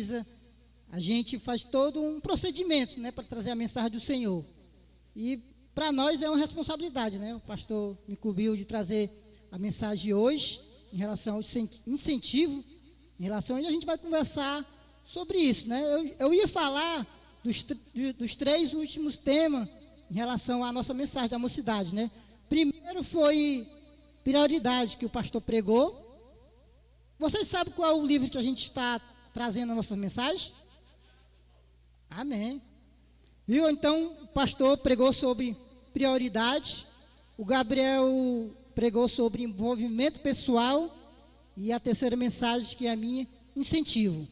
pesquisa, a gente faz todo um procedimento, né, para trazer a mensagem do Senhor. E para nós é uma responsabilidade, né? O pastor me incumbiu de trazer a mensagem hoje em relação ao incentivo, em relação, e a gente vai conversar sobre isso, né? Eu ia falar dos 3 últimos temas em relação à nossa mensagem da mocidade, né? Primeiro foi prioridade, que o pastor pregou. Vocês sabem qual é o livro que a gente está trazendo a nossa mensagem? Amém. Viu? Então, o pastor pregou sobre prioridade, o Gabriel pregou sobre envolvimento pessoal, e a terceira mensagem, que é a minha, incentivo.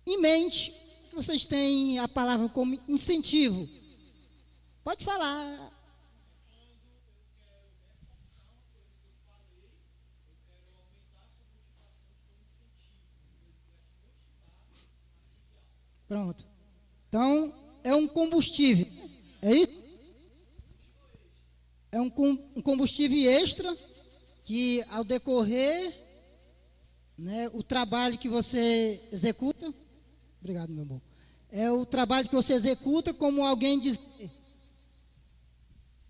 Em mente, vocês têm a palavra como incentivo. Pode falar. Pronto. Então, é um combustível. É isso? É um combustível extra que, ao decorrer, né, o trabalho que você executa. Obrigado, meu amor. É o trabalho que você executa, como alguém diz.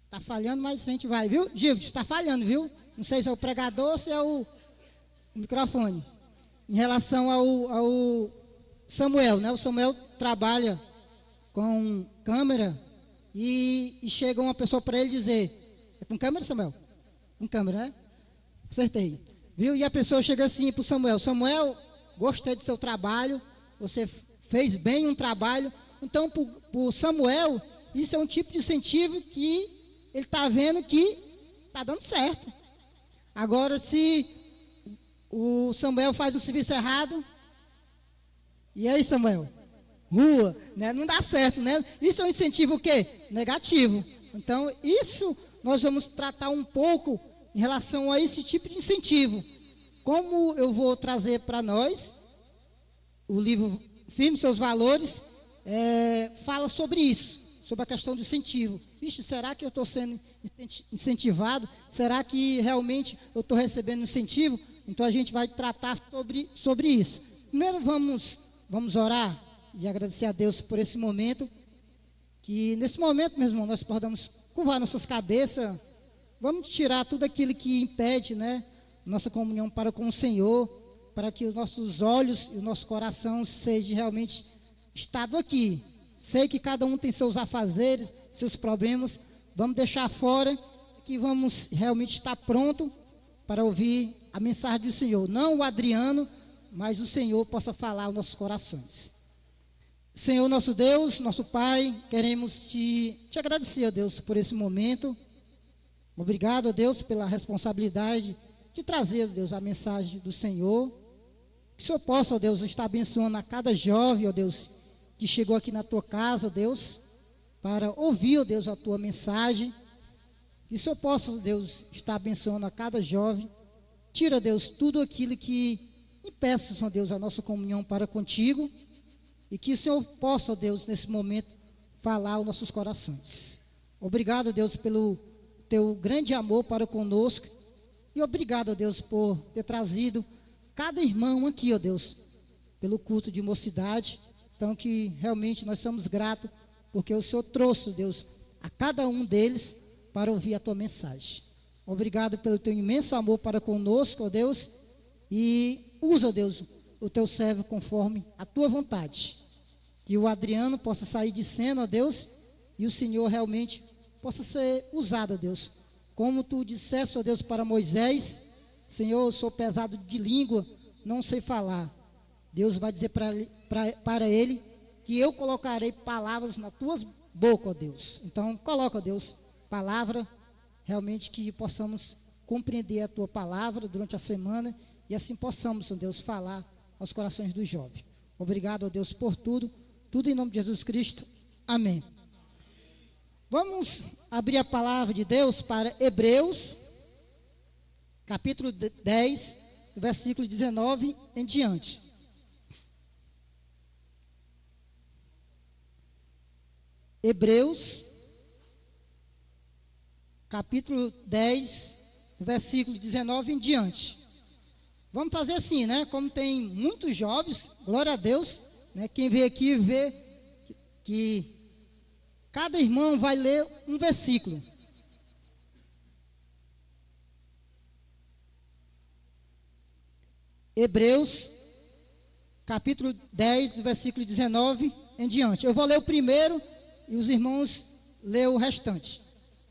Está falhando, mas a gente vai, viu? Gildo, está falhando, viu? Não sei se é o pregador ou se é o microfone. Em relação ao Samuel, né? O Samuel trabalha com câmera e chega uma pessoa para ele dizer: é com câmera, Samuel? Com câmera, né? Acertei. Viu? E a pessoa chega assim para o Samuel: Samuel, gostei do seu trabalho, você fez bem um trabalho. Então, para o Samuel, isso é um tipo de incentivo que ele está vendo que está dando certo. Agora, se o Samuel faz o serviço errado, e aí, Samuel? Rua, né? Não dá certo, né? Isso é um incentivo o quê? Negativo. Então, isso nós vamos tratar um pouco em relação a esse tipo de incentivo. Como eu vou trazer para nós, o livro Firme Seus Valores, fala sobre isso, sobre a questão do incentivo. Vixe, será que eu estou sendo incentivado? Será que realmente eu estou recebendo incentivo? Então, a gente vai tratar sobre isso. Primeiro, vamos orar e agradecer a Deus por esse momento, que nesse momento, meu irmão, nós podemos curvar nossas cabeças, vamos tirar tudo aquilo que impede, né, nossa comunhão para com o Senhor, para que os nossos olhos e o nosso coração sejam realmente estado aqui. Sei que cada um tem seus afazeres, seus problemas, vamos deixar fora, que vamos realmente estar pronto para ouvir a mensagem do Senhor, não o Adriano, mas o Senhor possa falar aos nossos corações. Senhor, nosso Deus, nosso Pai, queremos te agradecer, ó Deus, por esse momento. Obrigado, ó Deus, pela responsabilidade de trazer, ó Deus, a mensagem do Senhor. Que o Senhor possa, ó Deus, estar abençoando a cada jovem, ó Deus, que chegou aqui na tua casa, ó Deus, para ouvir, ó Deus, a tua mensagem. Que o Senhor possa, ó Deus, estar abençoando a cada jovem. Tira, Deus, tudo aquilo que impeça, ó Deus, a nossa comunhão para contigo. E que o Senhor possa, ó Deus, nesse momento, falar aos nossos corações. Obrigado, Deus, pelo teu grande amor para conosco. E obrigado, ó Deus, por ter trazido cada irmão aqui, ó Deus, pelo culto de mocidade. Então, que realmente nós somos gratos, porque o Senhor trouxe, Deus, a cada um deles para ouvir a tua mensagem. Obrigado pelo teu imenso amor para conosco, ó Deus. E usa, Deus, o teu servo conforme a tua vontade. Que o Adriano possa sair de cena, ó Deus, e o Senhor realmente possa ser usado, ó Deus. Como tu disseste, ó Deus, para Moisés: Senhor, eu sou pesado de língua, não sei falar. Deus vai dizer para ele que eu colocarei palavras nas tuas bocas, ó Deus. Então, coloca, ó Deus, palavra, realmente que possamos compreender a tua palavra durante a semana, e assim possamos, ó Deus, falar aos corações dos jovens. Obrigado, ó Deus, por tudo em nome de Jesus Cristo. Amém. Vamos abrir a palavra de Deus para Hebreus, capítulo 10, versículo 19 em diante. Hebreus, capítulo 10, versículo 19 em diante. Vamos fazer assim, né? Como tem muitos jovens, glória a Deus, né? Quem veio aqui vê que cada irmão vai ler um versículo. Hebreus, capítulo 10, do versículo 19 em diante. Eu vou ler o primeiro e os irmãos lêem o restante.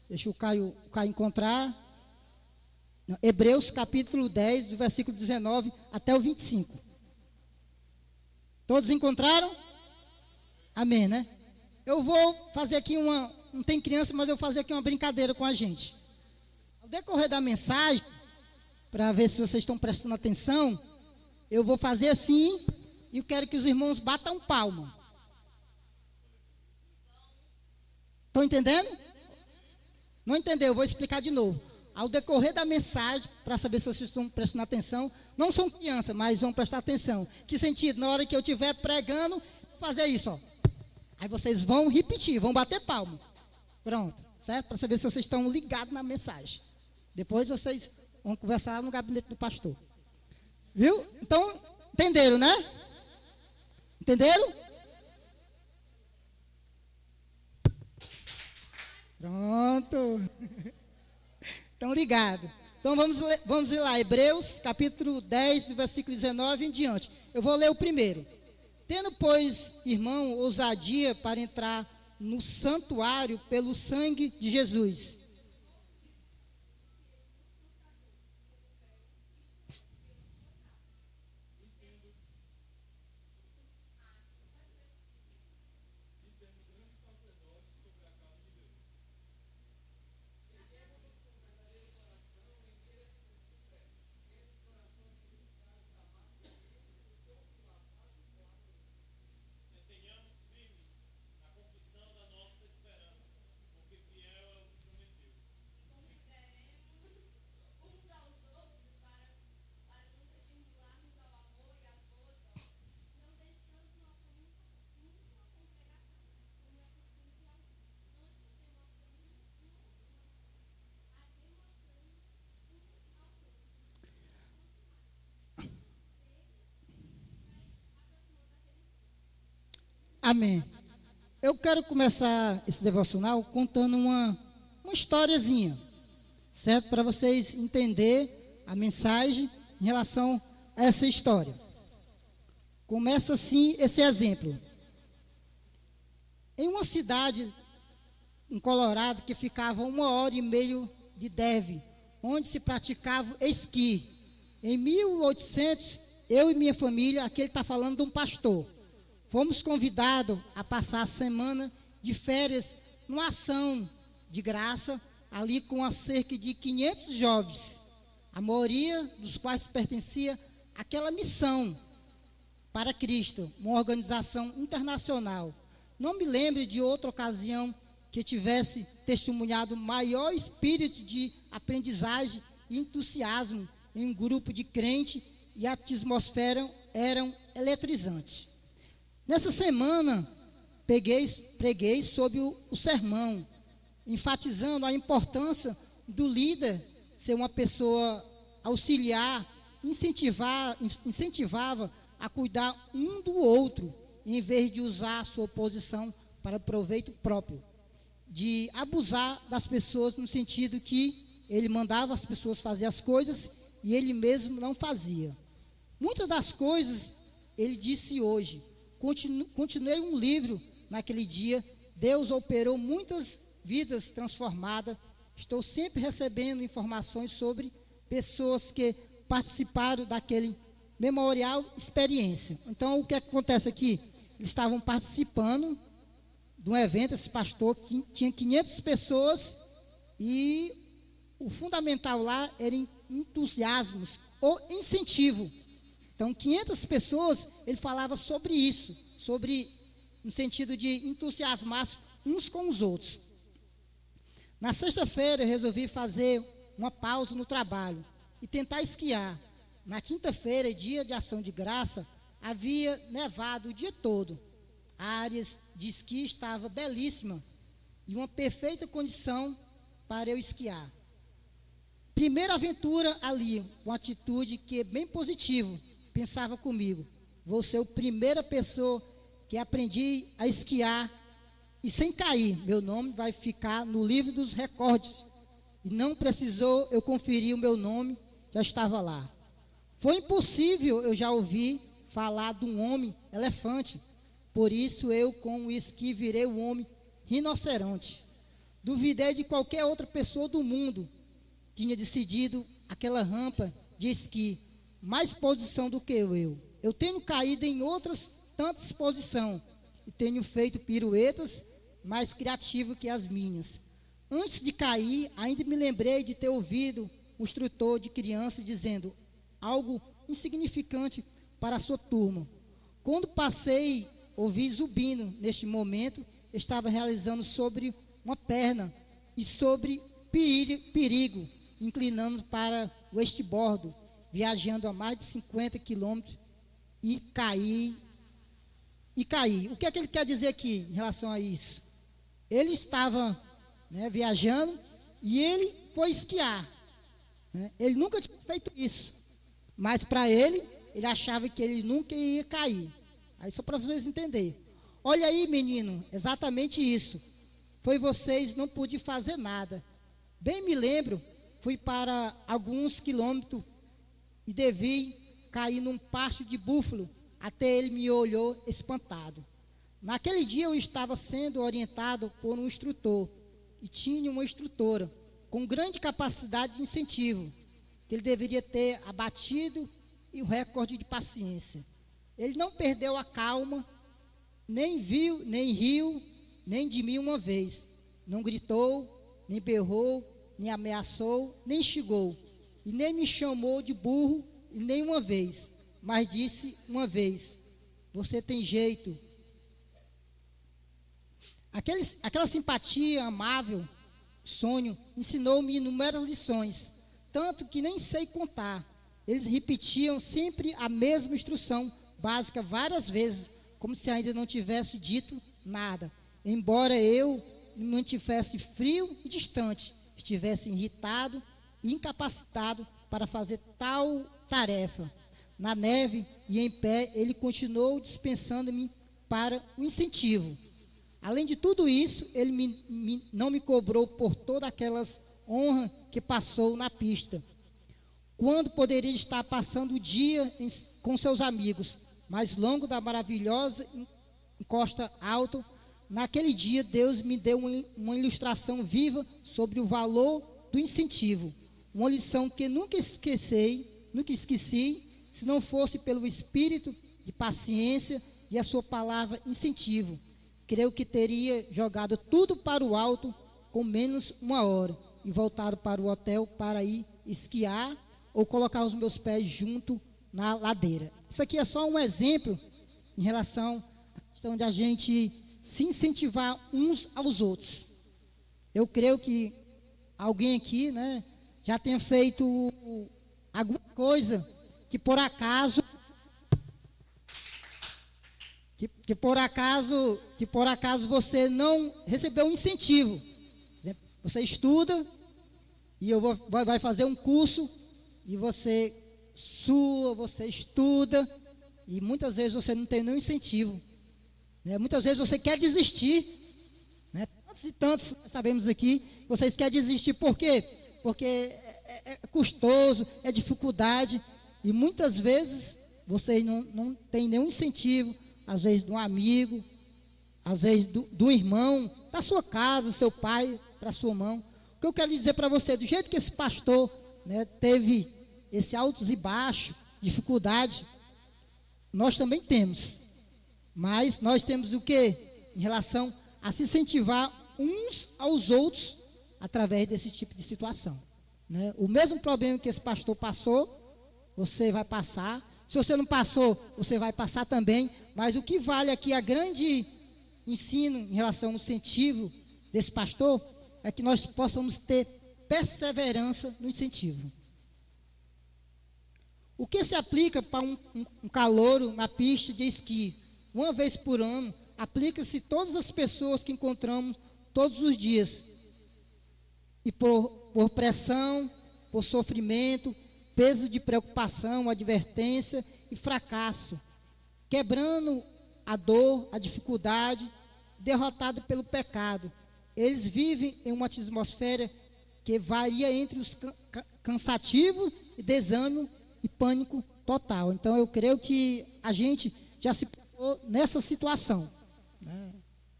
Deixa o Caio encontrar. Não, Hebreus, capítulo 10, do versículo 19 até o 25. Todos encontraram? Amém, né? Eu vou fazer aqui não tem criança, mas eu vou fazer aqui uma brincadeira com a gente. Ao decorrer da mensagem, para ver se vocês estão prestando atenção, eu vou fazer assim e eu quero que os irmãos batam palma. Estão entendendo? Não entendeu? Eu vou explicar de novo. Ao decorrer da mensagem, para saber se vocês estão prestando atenção, não são crianças, mas vão prestar atenção. Que sentido? Na hora que eu estiver pregando, fazer isso, ó. Aí vocês vão repetir, vão bater palma. Pronto, certo? Para saber se vocês estão ligados na mensagem. Depois vocês vão conversar no gabinete do pastor. Viu? Então, entenderam, né? Entenderam? Pronto. Estão ligados. Então vamos ler lá, Hebreus, capítulo 10, do versículo 19 em diante. Eu vou ler o primeiro. Tendo, pois, irmão, ousadia para entrar no santuário pelo sangue de Jesus. Amém. Eu quero começar esse devocional contando uma historiazinha, certo? Para vocês entenderem a mensagem em relação a essa história. Começa assim esse exemplo. Em uma cidade, em Colorado, que ficava 1h30 de Denver, onde se praticava esqui. Em 1800, eu e minha família, aqui ele está falando de um pastor, fomos convidados a passar a semana de férias numa ação de graça, ali com cerca de 500 jovens, a maioria dos quais pertencia àquela missão para Cristo, uma organização internacional. Não me lembro de outra ocasião que tivesse testemunhado maior espírito de aprendizagem e entusiasmo em um grupo de crente, e a atmosfera eram eletrizantes. Nessa semana, preguei sobre o sermão, enfatizando a importância do líder ser uma pessoa auxiliar, incentivava a cuidar um do outro, em vez de usar a sua posição para proveito próprio, de abusar das pessoas no sentido que ele mandava as pessoas fazer as coisas e ele mesmo não fazia. Muitas das coisas ele disse hoje. Continuei um livro naquele dia. Deus operou muitas vidas transformadas. Estou sempre recebendo informações sobre pessoas que participaram daquele memorial experiência. Então, o que acontece aqui? Eles estavam participando de um evento, esse pastor, que tinha 500 pessoas, e o fundamental lá era entusiasmos ou incentivo. Então, 500 pessoas, ele falava sobre isso, no sentido de entusiasmar uns com os outros. Na sexta-feira, eu resolvi fazer uma pausa no trabalho e tentar esquiar. Na quinta-feira, dia de ação de graça, havia nevado o dia todo. A área de esqui estava belíssima e uma perfeita condição para eu esquiar. primeira aventura ali, uma atitude que é bem positiva, pensava comigo, vou ser a primeira pessoa que aprendi a esquiar e sem cair, meu nome vai ficar no livro dos recordes. E não precisou eu conferir o meu nome, já estava lá. Foi impossível eu já ouvir falar de um homem elefante, por isso eu com o esqui virei o homem rinoceronte. Duvidei de qualquer outra pessoa do mundo, tinha decidido aquela rampa de esqui, mais posição do que eu. Eu tenho caído em outras tantas posições e tenho feito piruetas mais criativas que as minhas. Antes de cair, ainda me lembrei de ter ouvido um instrutor de criança dizendo algo insignificante para a sua turma. Quando passei, ouvi zumbindo. Neste momento, estava realizando sobre uma perna e sobre perigo, inclinando para o westboard, viajando a mais de 50 quilômetros e caí. O que é que ele quer dizer aqui em relação a isso? Ele estava, viajando e ele foi esquiar. Ele nunca tinha feito isso, mas para ele achava que ele nunca ia cair. Aí só para vocês entenderem. Olha aí, menino, exatamente isso. Foi vocês, não pude fazer nada. Bem me lembro, fui para alguns quilômetros e devi cair num pasto de búfalo. Até ele me olhou espantado. Naquele dia eu estava sendo orientado por um instrutor e tinha uma instrutora com grande capacidade de incentivo, que ele deveria ter abatido e o recorde de paciência. Ele não perdeu a calma, nem viu, nem riu, nem de mim uma vez. Não gritou, nem berrou, nem ameaçou, nem xingou, e nem me chamou de burro, e nem uma vez, mas disse uma vez: você tem jeito. Aquela simpatia amável, sonho, ensinou-me inúmeras lições, tanto que nem sei contar. Eles repetiam sempre a mesma instrução básica várias vezes, como se ainda não tivesse dito nada. Embora eu me mantivesse frio e distante, estivesse irritado e incapacitado para fazer tal tarefa. Na neve e em pé, ele continuou dispensando-me para o incentivo. Além de tudo isso, ele não me cobrou por todas aquelas honras que passou na pista, quando poderia estar passando o dia com seus amigos, mais longo da maravilhosa encosta alta. Naquele dia, Deus me deu uma ilustração viva sobre o valor do incentivo, uma lição que nunca esqueci, se não fosse pelo espírito de paciência e a sua palavra incentivo. Creio que teria jogado tudo para o alto com menos uma hora e voltado para o hotel para ir esquiar ou colocar os meus pés junto na ladeira. Isso aqui é só um exemplo em relação à questão de a gente se incentivar uns aos outros. Eu creio que alguém aqui, já tenha feito alguma coisa que por acaso você não recebeu um incentivo. Você estuda e vai fazer um curso e você sua, você estuda e muitas vezes você não tem nenhum incentivo. Muitas vezes você quer desistir. Tantos e tantos sabemos aqui, vocês querem desistir. Por quê? Porque é custoso, é dificuldade e muitas vezes vocês não têm nenhum incentivo. Às vezes de um amigo, às vezes do irmão, da sua casa, do seu pai, para sua mão. O que eu quero dizer para você, do jeito que esse pastor teve esse altos e baixos, dificuldade, nós também temos. Mas nós temos o quê? Em relação a se incentivar uns aos outros através desse tipo de situação. O mesmo problema que esse pastor passou, você vai passar. Se você não passou, você vai passar também. Mas o que vale aqui, a grande ensino em relação ao incentivo desse pastor, é que nós possamos ter perseverança no incentivo. O que se aplica para um calouro na pista de esqui, uma vez por ano, aplica-se a todas as pessoas que encontramos todos os dias. E por pressão, por sofrimento, peso de preocupação, advertência e fracasso, quebrando a dor, a dificuldade, derrotado pelo pecado. Eles vivem em uma atmosfera que varia entre os cansativos e desânimo e pânico total. Então eu creio que a gente já se passou nessa situação, né?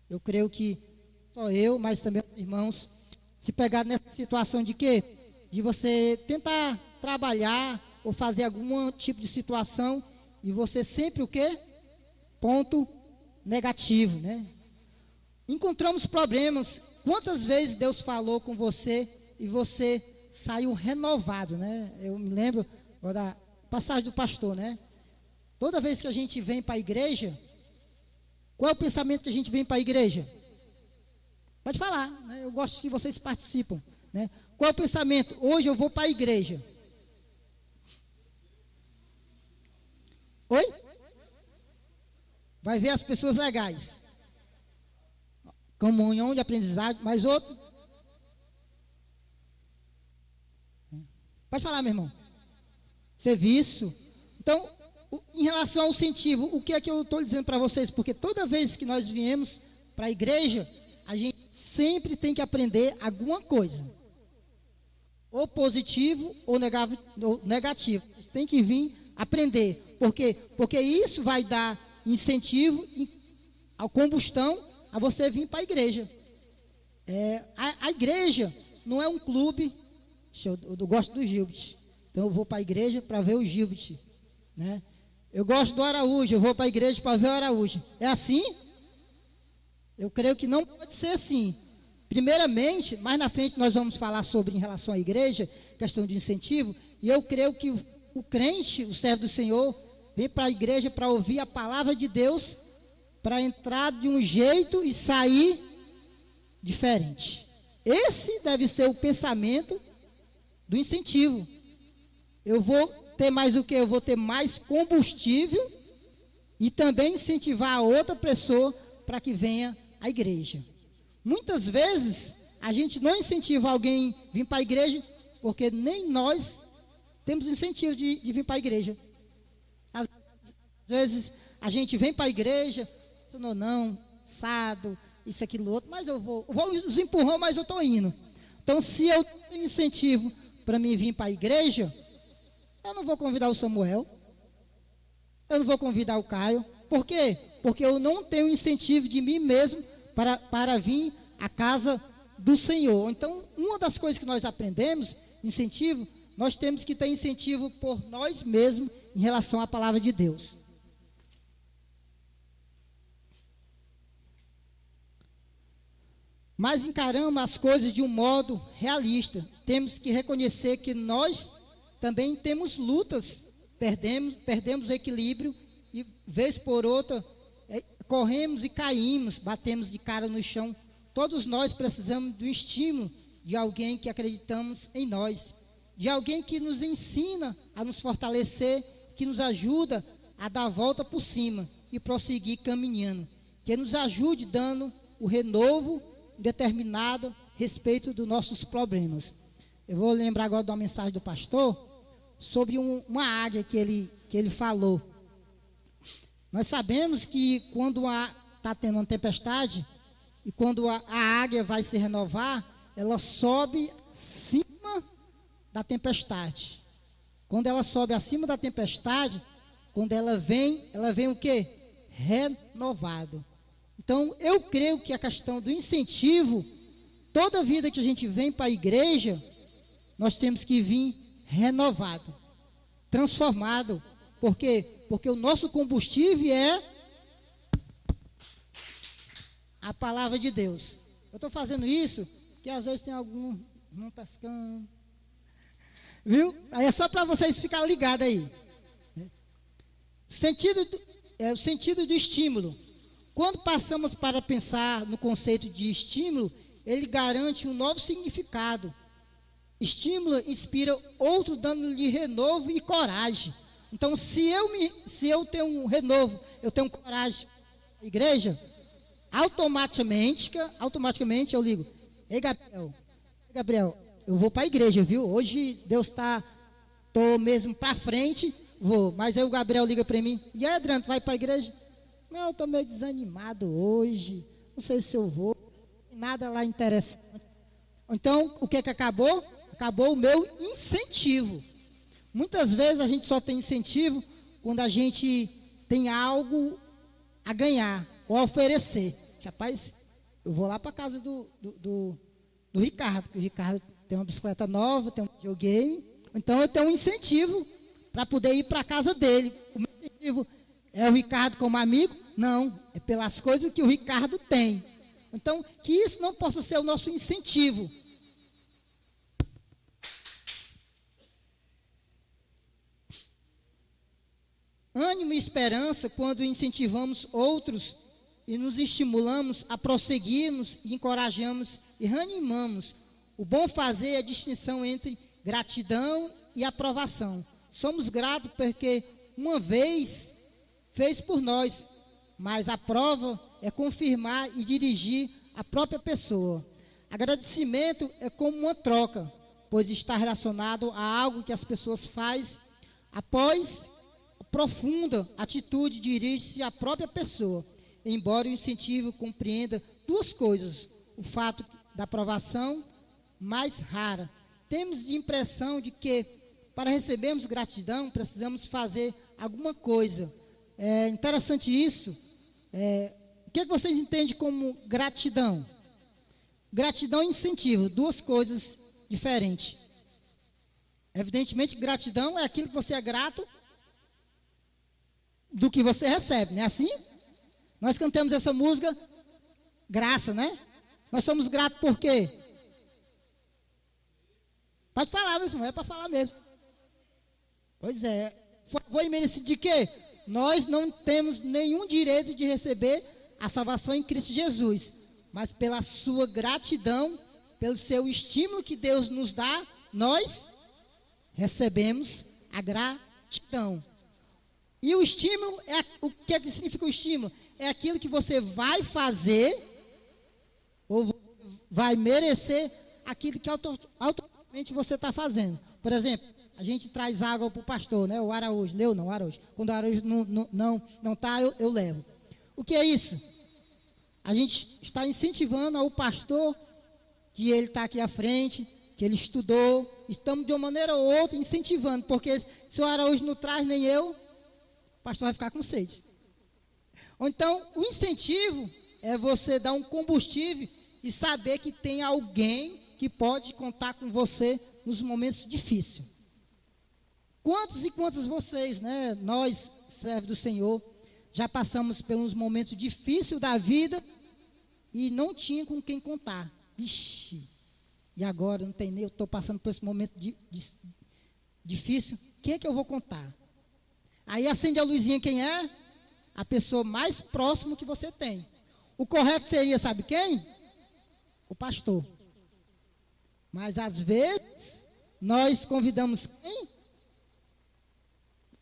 Eu creio que só eu, mas também os irmãos, se pegar nessa situação de quê? De você tentar trabalhar ou fazer algum tipo de situação e você sempre o quê? Ponto negativo, né? Encontramos problemas. Quantas vezes Deus falou com você e você saiu renovado, né? Eu me lembro da passagem do pastor, né? Toda vez que a gente vem para a igreja, qual é o pensamento que a gente vem para a igreja? Pode falar, né? Eu gosto que vocês participam, né? Qual é o pensamento? Hoje eu vou para a igreja. Oi? Vai ver as pessoas legais. Comunhão de aprendizagem, mais outro? Pode falar, meu irmão. Serviço. Então, em relação ao incentivo, o que é que eu estou dizendo para vocês? Porque toda vez que nós viemos para a igreja, a gente sempre tem que aprender alguma coisa. Ou positivo ou negativo. Vocês têm que vir aprender. Por quê? Porque isso vai dar incentivo à combustão a você vir para a igreja. A igreja não é um clube. Eu gosto do Gilbert. Então eu vou para a igreja para ver o Gilbert, né? Eu gosto do Araújo, eu vou para a igreja para ver o Araújo. É assim? Eu creio que não pode ser assim. Primeiramente, mais na frente nós vamos falar sobre em relação à igreja, questão de incentivo, e eu creio que o crente, o servo do Senhor, vem para a igreja para ouvir a palavra de Deus, para entrar de um jeito e sair diferente. Esse deve ser o pensamento do incentivo. Eu vou ter mais o que? Eu vou ter mais combustível e também incentivar a outra pessoa para que venha à igreja. Muitas vezes a gente não incentiva alguém a vir para a igreja porque nem nós temos incentivo de vir para a igreja. Às vezes a gente vem para a igreja, não, assado, isso, aquilo, outro, mas eu vou os empurrão, mas eu estou indo. Então, se eu tenho incentivo para mim vir para a igreja, eu não vou convidar o Samuel, eu não vou convidar o Caio. Por quê? Porque eu não tenho incentivo de mim mesmo para vir à casa do Senhor. Então, uma das coisas que nós aprendemos, incentivo, nós temos que ter incentivo por nós mesmos em relação à palavra de Deus. Mas encaramos as coisas de um modo realista. Temos que reconhecer que nós também temos lutas, perdemos o equilíbrio e, vez por outra, corremos e caímos, batemos de cara no chão. Todos nós precisamos do estímulo de alguém que acreditamos em nós, de alguém que nos ensina a nos fortalecer, que nos ajuda a dar a volta por cima e prosseguir caminhando, que nos ajude dando o renovo determinado a respeito dos nossos problemas. Eu vou lembrar agora de uma mensagem do pastor sobre uma águia que ele falou. Nós sabemos que quando está tendo uma tempestade e quando a águia vai se renovar, ela sobe acima da tempestade. Quando ela sobe acima da tempestade, quando ela vem o quê? Renovado. Então, eu creio que a questão do incentivo, toda vida que a gente vem para a igreja, nós temos que vir renovado, transformado. Por quê? Porque o nosso combustível é a palavra de Deus. Eu estou fazendo isso, porque às vezes tem algum não pescando. Viu? Aí é só para vocês ficarem ligados aí. O sentido do estímulo. Quando passamos para pensar no conceito de estímulo, ele garante um novo significado. Estímulo inspira outro, dando-lhe renovo e coragem. Então, se eu tenho um renovo, eu tenho coragem na igreja, automaticamente eu ligo: Ei, Gabriel, eu vou para a igreja, viu? Hoje Deus tô mesmo para frente, vou. Mas aí o Gabriel liga para mim, e aí, Adriano, tu vai para a igreja? Não, eu estou meio desanimado hoje, não sei se eu vou, não tem nada lá interessante. Então, o que acabou? Acabou o meu incentivo. Muitas vezes a gente só tem incentivo quando a gente tem algo a ganhar ou a oferecer. Rapaz, eu vou lá para a casa do Ricardo, porque o Ricardo tem uma bicicleta nova, tem um videogame. Então eu tenho um incentivo para poder ir para a casa dele. O meu incentivo é o Ricardo como amigo? Não, é pelas coisas que o Ricardo tem. Então, que isso não possa ser o nosso incentivo. Ânimo e esperança quando incentivamos outros e nos estimulamos a prosseguirmos e encorajamos e reanimamos. O bom fazer é a distinção entre gratidão e aprovação. Somos gratos porque uma vez fez por nós, mas a prova é confirmar e dirigir a própria pessoa. Agradecimento é como uma troca, pois está relacionado a algo que as pessoas fazem após profunda atitude dirige-se à própria pessoa, embora o incentivo compreenda duas coisas: o fato da aprovação mais rara. Temos a impressão de que, para recebermos gratidão, precisamos fazer alguma coisa. É interessante isso. O que vocês entendem como gratidão? Gratidão e incentivo, duas coisas diferentes. Evidentemente, gratidão é aquilo que você é grato do que você recebe, não é assim? Nós cantamos essa música, graça, né? Nós somos gratos por quê? Pode falar mesmo, é para falar mesmo. Pois é, foi merecido de quê? Nós não temos nenhum direito de receber a salvação em Cristo Jesus, mas pela sua gratidão, pelo seu estímulo que Deus nos dá, nós recebemos a gratidão. E o estímulo, o que é que significa o estímulo? É aquilo que você vai fazer, ou vai merecer aquilo que automaticamente você está fazendo. Por exemplo, a gente traz água para o pastor, né? O Araújo, o Araújo. Quando o Araújo não está, eu levo. O que é isso? A gente está incentivando ao pastor, que ele está aqui à frente, que ele estudou, estamos de uma maneira ou outra incentivando, porque se o Araújo não traz, nem eu, o pastor vai ficar com sede. Ou então, o incentivo é você dar um combustível e saber que tem alguém que pode contar com você nos momentos difíceis. Quantos e quantos vocês, né, nós, servos do Senhor, já passamos pelos momentos difíceis da vida e não tinha com quem contar. Ixi, e agora não tem nem, eu estou passando por esse momento difícil, quem é que eu vou contar? Aí acende a luzinha, quem é? A pessoa mais próxima que você tem. O correto seria, sabe quem? O pastor. Mas às vezes, nós convidamos quem?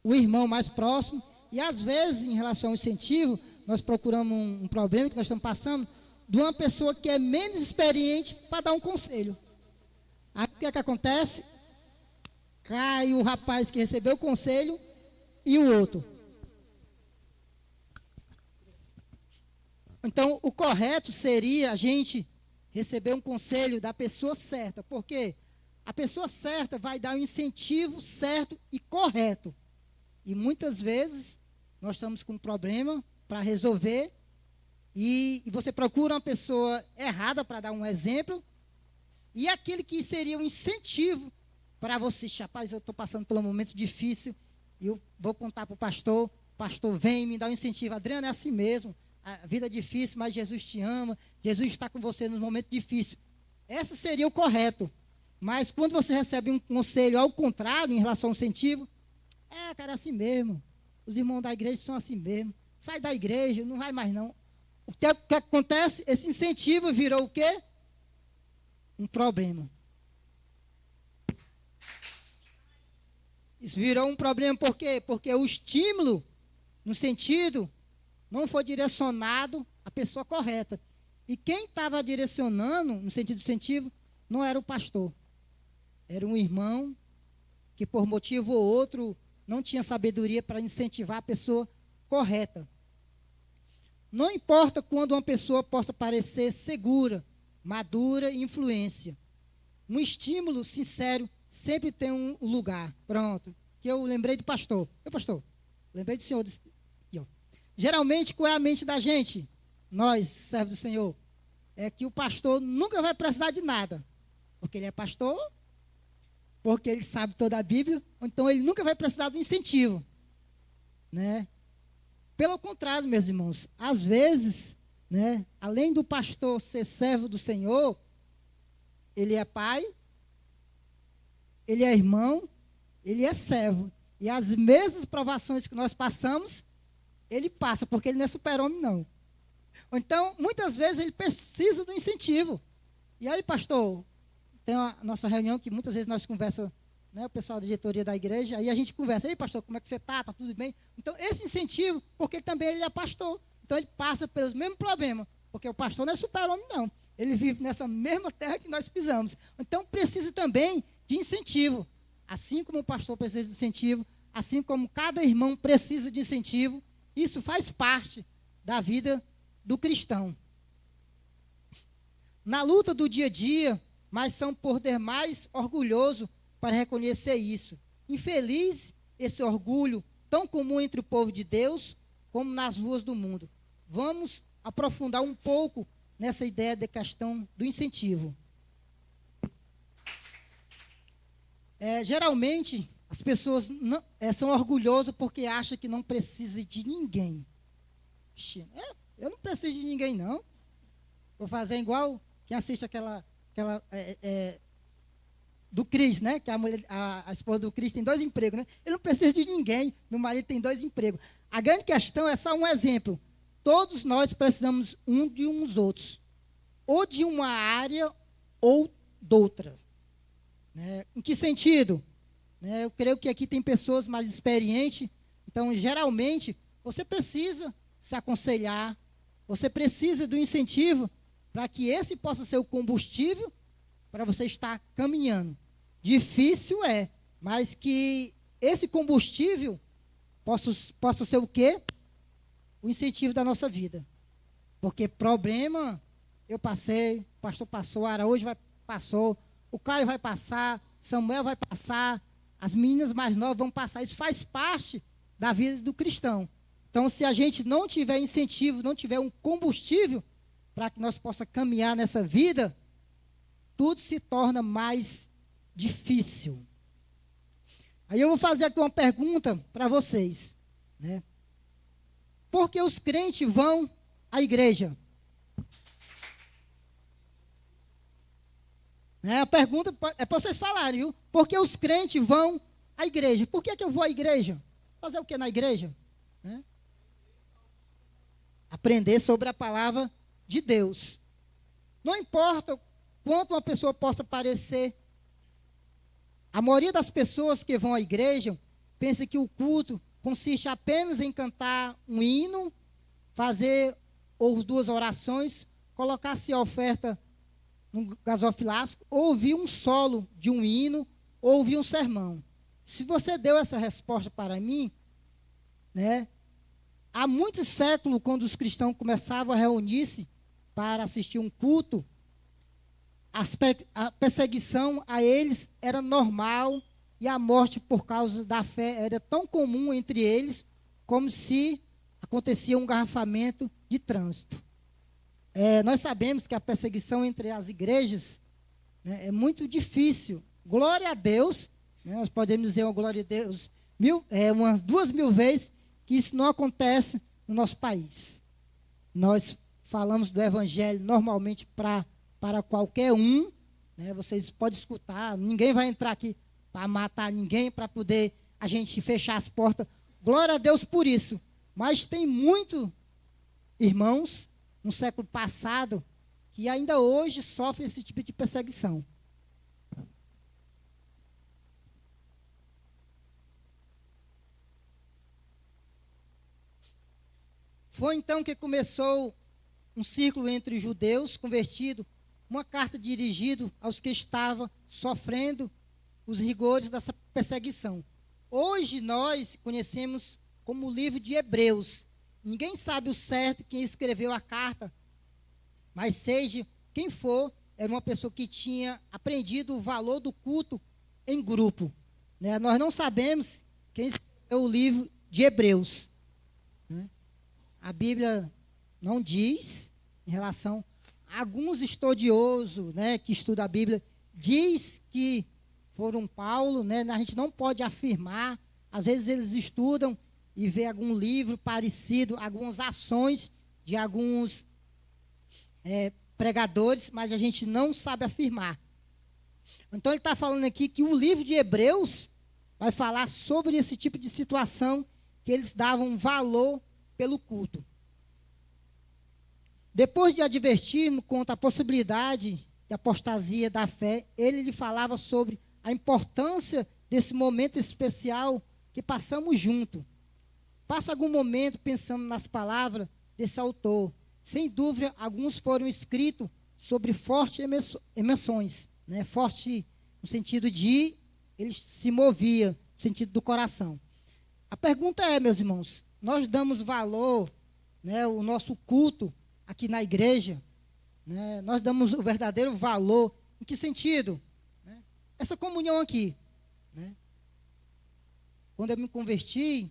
O irmão mais próximo. E às vezes, em relação ao incentivo, nós procuramos um problema que nós estamos passando de uma pessoa que é menos experiente para dar um conselho. Aí o que é que acontece? Cai o rapaz que recebeu o conselho e o outro. Então, o correto seria a gente receber um conselho da pessoa certa, porque a pessoa certa vai dar o incentivo certo e correto. E muitas vezes nós estamos com um problema para resolver e você procura uma pessoa errada para dar um exemplo e aquele que seria um incentivo para você, rapaz, eu estou passando por um momento difícil e eu vou contar para o pastor vem me dar um incentivo. Adriano, é assim mesmo, a vida é difícil, mas Jesus te ama, Jesus está com você nos momentos difíceis. Esse seria o correto. Mas quando você recebe um conselho ao contrário, em relação ao incentivo, cara, é assim mesmo. Os irmãos da igreja são assim mesmo. Sai da igreja, não vai mais não. O que acontece? Esse incentivo virou o quê? Um problema. Isso virou um problema por quê? Porque o estímulo, no sentido, não foi direcionado à pessoa correta. E quem estava direcionando, no sentido do incentivo, não era o pastor. Era um irmão que por motivo ou outro não tinha sabedoria para incentivar a pessoa correta. Não importa quando uma pessoa possa parecer segura, madura e influência. Um estímulo sincero sempre tem um lugar. Pronto. Que eu lembrei do pastor. Pastor, lembrei do senhor. Aqui, ó. Geralmente, qual é a mente da gente? Nós, servos do Senhor. É que o pastor nunca vai precisar de nada. Porque ele é pastor, porque ele sabe toda a Bíblia, então ele nunca vai precisar do incentivo. Né? Pelo contrário, meus irmãos, às vezes, né, além do pastor ser servo do Senhor, ele é pai, ele é irmão, ele é servo. E as mesmas provações que nós passamos, ele passa, porque ele não é super-homem, não. Então, muitas vezes, ele precisa do incentivo. E aí, pastor, tem a nossa reunião que muitas vezes nós conversamos, né, o pessoal da diretoria da igreja, aí a gente conversa, ei pastor, como é que você está? Está tudo bem? Então, esse incentivo, porque também ele é pastor. Então, ele passa pelos mesmos problemas, porque o pastor não é super-homem, não. Ele vive nessa mesma terra que nós pisamos. Então, precisa também de incentivo. Assim como o pastor precisa de incentivo, assim como cada irmão precisa de incentivo, isso faz parte da vida do cristão. Na luta do dia a dia, mas são por demais orgulhosos para reconhecer isso. Infeliz esse orgulho tão comum entre o povo de Deus como nas ruas do mundo. Vamos aprofundar um pouco nessa ideia de questão do incentivo. Geralmente, as pessoas são orgulhosas porque acham que não precisa de ninguém. Eu não preciso de ninguém, não. Vou fazer igual quem assiste aquela do Cris, né? Que a esposa do Cris tem 2 empregos, né? Ele não precisa de ninguém. Meu marido tem 2 empregos. A grande questão é só um exemplo. Todos nós precisamos de uns outros. Ou de uma área ou de outra. Né? Em que sentido? Eu creio que aqui tem pessoas mais experientes. Então, geralmente, você precisa se aconselhar. Você precisa do incentivo para que esse possa ser o combustível para você estar caminhando. Difícil é, mas que esse combustível possa ser o quê? O incentivo da nossa vida. Porque problema, eu passei, o pastor passou, Araújo passou, o Caio vai passar, Samuel vai passar, as meninas mais novas vão passar. Isso faz parte da vida do cristão. Então, se a gente não tiver incentivo, não tiver um combustível para que nós possamos caminhar nessa vida, tudo se torna mais difícil. Aí eu vou fazer aqui uma pergunta para vocês. Né? Por que os crentes vão à igreja? A pergunta é para vocês falarem, viu? Por que os crentes vão à igreja? Por que eu vou à igreja? Fazer o que na igreja? Aprender sobre a palavra de Deus. Não importa quanto uma pessoa possa parecer, a maioria das pessoas que vão à igreja pensa que o culto consiste apenas em cantar um hino, fazer ou 2 orações, colocar-se a oferta no gasofilasco, ou ouvir um solo de um hino, ou ouvir um sermão. Se você deu essa resposta para mim, né, há muitos séculos, quando os cristãos começavam a reunir-se para assistir um culto, a perseguição a eles era normal e a morte por causa da fé era tão comum entre eles como se acontecia um engarrafamento de trânsito. Nós sabemos que a perseguição entre as igrejas, né, é muito difícil. Glória a Deus, né, nós podemos dizer uma glória a Deus umas 2.000 vezes que isso não acontece no nosso país. Nós falamos do evangelho normalmente para qualquer um, né? Vocês podem escutar, ninguém vai entrar aqui para matar ninguém, para poder a gente fechar as portas. Glória a Deus por isso. Mas tem muito irmãos no século passado que ainda hoje sofrem esse tipo de perseguição. Foi então que começou um círculo entre judeus convertidos, uma carta dirigida aos que estavam sofrendo os rigores dessa perseguição. Hoje nós conhecemos como o livro de Hebreus. Ninguém sabe o certo quem escreveu a carta, mas seja quem for, era uma pessoa que tinha aprendido o valor do culto em grupo. Né? Nós não sabemos quem escreveu o livro de Hebreus. Né? A Bíblia não diz em relação a alguns estudiosos, né, que estudam a Bíblia, diz que foram Paulo, né? A gente não pode afirmar. Às vezes eles estudam e vê algum livro parecido, algumas ações de alguns pregadores, mas a gente não sabe afirmar. Então ele está falando aqui que o livro de Hebreus vai falar sobre esse tipo de situação que eles davam valor pelo culto. Depois de advertir contra a possibilidade de apostasia da fé, ele lhe falava sobre a importância desse momento especial que passamos junto. Passa algum momento pensando nas palavras desse autor. Sem dúvida, alguns foram escritos sobre fortes emoções, né? Forte no sentido de ele se movia, no sentido do coração. A pergunta é, meus irmãos, nós damos valor, né, o nosso culto aqui na igreja, né, nós damos o verdadeiro valor. Em que sentido? Né? Essa comunhão aqui. Né? Quando eu me converti,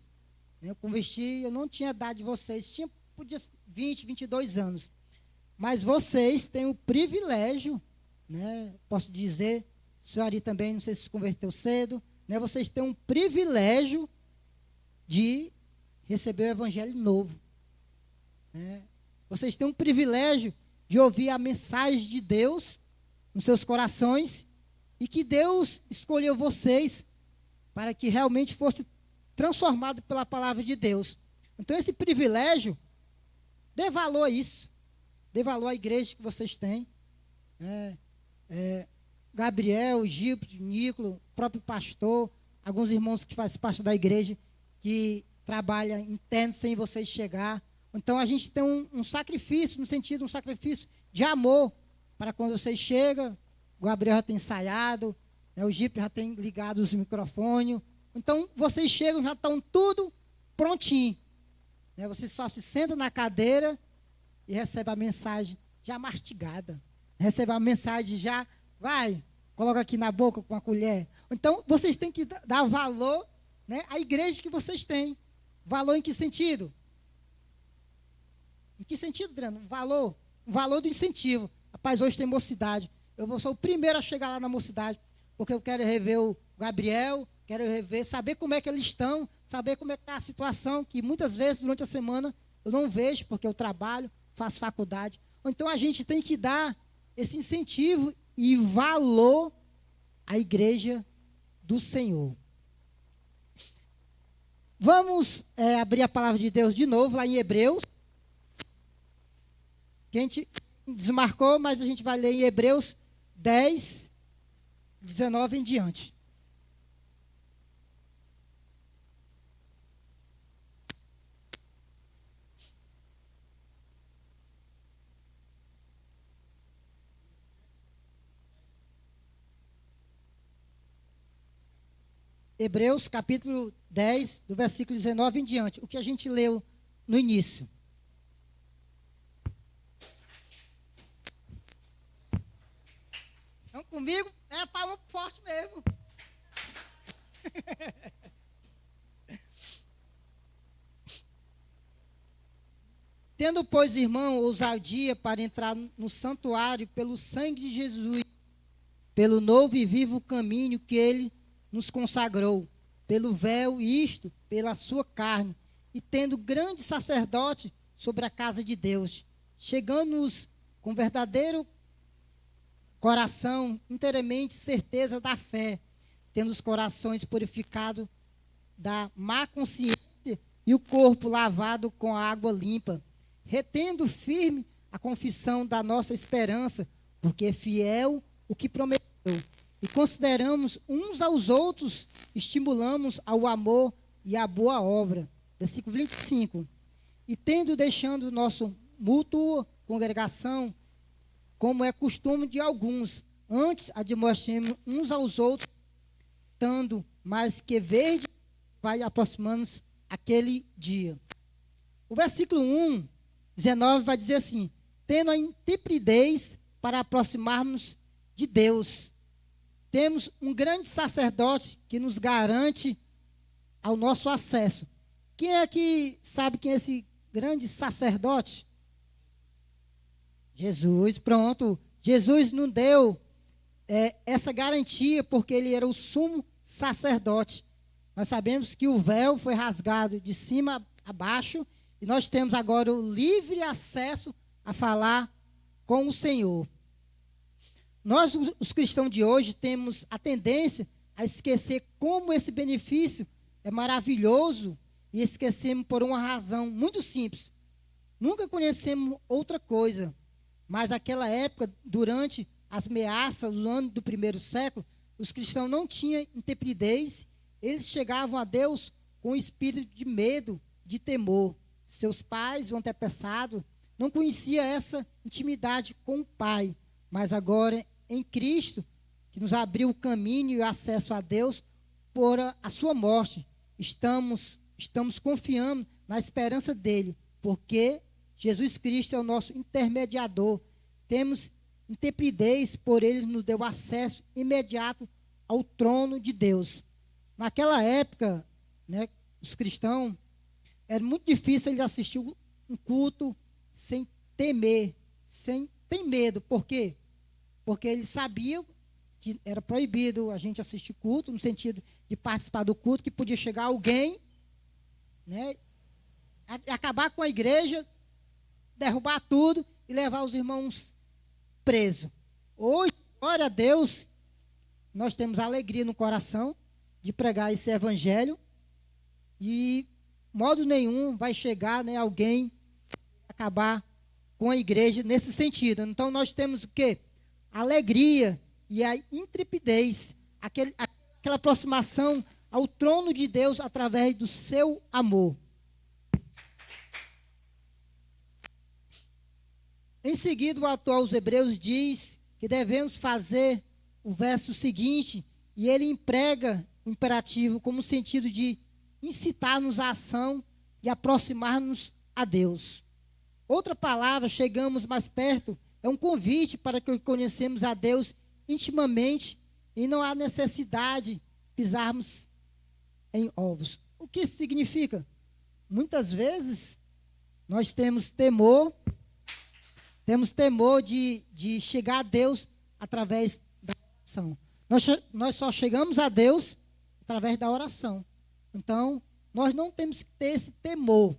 eu não tinha a idade de vocês, podia 20, 22 anos. Mas vocês têm o privilégio, né, posso dizer, o senhor Ari também, não sei se se converteu cedo, né, vocês têm um privilégio de receber o evangelho novo. Né? Vocês têm um privilégio de ouvir a mensagem de Deus nos seus corações e que Deus escolheu vocês para que realmente fosse transformado pela palavra de Deus. Então, esse privilégio, dê valor a isso. Dê valor à igreja que vocês têm. Gabriel, Gil, Nicolas, o próprio pastor, alguns irmãos que fazem parte da igreja, que trabalham interno sem vocês chegar. Então, a gente tem um sacrifício, no sentido, um sacrifício de amor, para quando vocês chegam, o Gabriel já tem ensaiado, né, o Gip já tem ligado os microfones. Então, vocês chegam, já estão tudo prontinho. Né, vocês só se sentam na cadeira e recebem a mensagem já mastigada. Recebem a mensagem já, vai, coloca aqui na boca com a colher. Então, vocês têm que dar valor, né, à igreja que vocês têm. Valor em que sentido? Em que sentido, Adriano? Valor. Valor do incentivo. Rapaz, hoje tem mocidade. Eu sou o primeiro a chegar lá na mocidade, porque eu quero rever o Gabriel, quero rever, saber como é que eles estão, saber como é que está a situação, que muitas vezes durante a semana eu não vejo, porque eu trabalho, faço faculdade. Então a gente tem que dar esse incentivo e valor à igreja do Senhor. Vamos abrir a palavra de Deus de novo, lá em Hebreus. Que a gente desmarcou, mas a gente vai ler em Hebreus 10, 19 em diante. Hebreus capítulo 10, do versículo 19 em diante. O que a gente leu no início. Então, comigo é palma forte mesmo. Tendo, pois, irmão, ousadia para entrar no santuário pelo sangue de Jesus, pelo novo e vivo caminho que ele nos consagrou, pelo véu, isto, pela sua carne, e tendo grande sacerdote sobre a casa de Deus, chegando-nos com verdadeiro coração, inteiramente certeza da fé, tendo os corações purificados da má consciência e o corpo lavado com água limpa, retendo firme a confissão da nossa esperança, porque é fiel o que prometeu. E consideramos uns aos outros, estimulamos ao amor e à boa obra. Versículo 25. E tendo deixando nossa mútua congregação, como é costume de alguns, antes admoestemos uns aos outros, brotando, mas que verde vai aproximando-se aquele dia. O versículo 1, 19 vai dizer assim: tendo a intrepidez para aproximarmos de Deus. Temos um grande sacerdote que nos garante ao nosso acesso. Quem é que sabe quem é esse grande sacerdote? Jesus, pronto. Jesus não deu essa garantia porque ele era o sumo sacerdote. Nós sabemos que o véu foi rasgado de cima a baixo e nós temos agora o livre acesso a falar com o Senhor. Nós, os cristãos de hoje, temos a tendência a esquecer como esse benefício é maravilhoso e esquecemos por uma razão muito simples. Nunca conhecemos outra coisa, mas naquela época, durante as ameaças do ano do primeiro século, os cristãos não tinham intrepidez, eles chegavam a Deus com um espírito de medo, de temor. Seus pais, o antepassado, não conhecia essa intimidade com o Pai, mas agora em Cristo, que nos abriu o caminho e o acesso a Deus por a sua morte, estamos confiando na esperança dele, porque Jesus Cristo é o nosso intermediador. Temos intrepidez, por ele nos deu acesso imediato ao trono de Deus. Naquela época, né, os cristãos, era muito difícil eles assistir um culto sem temer, sem ter medo. Por quê? Porque eles sabiam que era proibido a gente assistir culto, no sentido de participar do culto, que podia chegar alguém, né, acabar com a igreja, derrubar tudo e levar os irmãos presos. Hoje, glória a Deus, nós temos alegria no coração de pregar esse evangelho e, modo nenhum, vai chegar, né, alguém acabar com a igreja nesse sentido. Então, nós temos o quê? A alegria e a intrepidez, aquela aproximação ao trono de Deus através do seu amor. Em seguida, o autor aos Hebreus diz que devemos fazer o verso seguinte, e ele emprega o imperativo como sentido de incitar-nos à ação e aproximar-nos a Deus. Outra palavra, chegamos mais perto, é um convite para que conhecemos a Deus intimamente e não há necessidade de pisarmos em ovos. O que isso significa? Muitas vezes nós temos temor de chegar a Deus através da oração. Nós só chegamos a Deus através da oração. Então, nós não temos que ter esse temor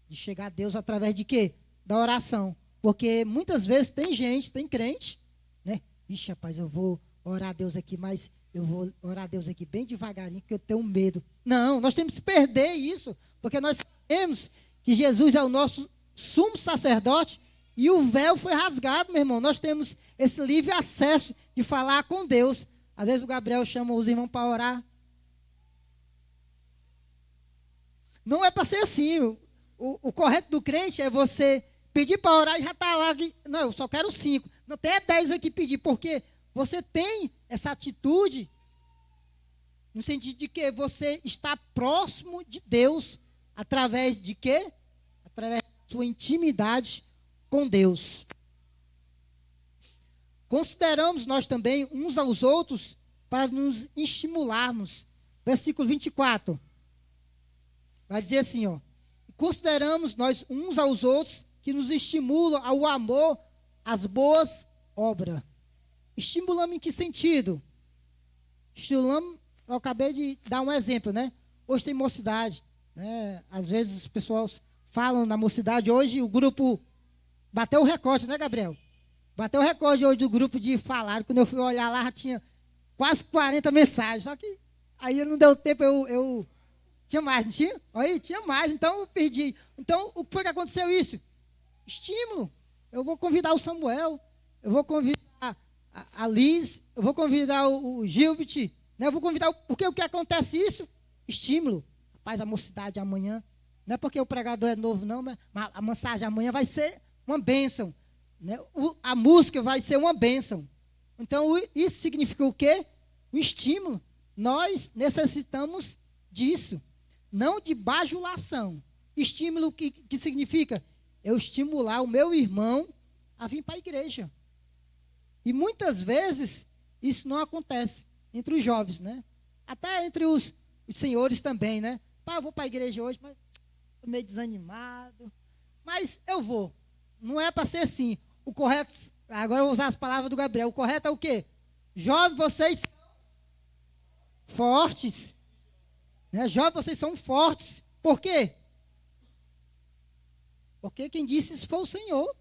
de chegar a Deus através de quê? Da oração. Porque muitas vezes tem crente, né? Ixi, rapaz, eu vou orar a Deus aqui, mas eu vou orar a Deus aqui bem devagarinho, porque eu tenho medo. Não, nós temos que perder isso, porque nós sabemos que Jesus é o nosso sumo sacerdote e o véu foi rasgado, meu irmão. Nós temos esse livre acesso de falar com Deus. Às vezes o Gabriel chama os irmãos para orar. Não é para ser assim. O correto do crente é você pedir para orar e já está lá. Não, eu só quero 5. Não tem 10 aqui pedir, porque você tem essa atitude no sentido de que você está próximo de Deus através de quê? Através da sua intimidade com Deus. Consideramos nós também uns aos outros para nos estimularmos. Versículo 24. Vai dizer assim, ó. Consideramos nós uns aos outros que nos estimulam ao amor, às boas obras. Estimulamos em que sentido? Estimulamos, eu acabei de dar um exemplo, né? Hoje tem mocidade, né? Às vezes os pessoas falam na mocidade, hoje o grupo bateu o recorde, né, Gabriel? Bateu o recorde hoje do grupo de falar. Quando eu fui olhar lá, já tinha quase 40 mensagens. Só que aí não deu tempo, eu tinha mais, não tinha? Aí tinha mais, então eu perdi. Então, o que foi que aconteceu isso? Estímulo. Eu vou convidar o Samuel, eu vou convidar a Liz, eu vou convidar o Gilbert, né? Eu vou convidar, porque o que acontece isso? Estímulo. Rapaz, a mocidade amanhã, não é porque o pregador é novo, não, mas a mensagem amanhã vai ser uma bênção, né? A música vai ser uma bênção. Então, isso significa o quê? Um estímulo. nós necessitamos disso, não de bajulação. Estímulo que significa eu estimular o meu irmão a vir para a igreja. E muitas vezes isso não acontece entre os jovens, né? Até entre os senhores também, né? Pá, eu vou para a igreja hoje, mas estou meio desanimado. Mas eu vou. Não é para ser assim. O correto, agora eu vou usar as palavras do Gabriel. O correto é o quê? Jovens, vocês são fortes. Né? Jovens, vocês são fortes. Por quê? Porque quem disse isso foi o Senhor.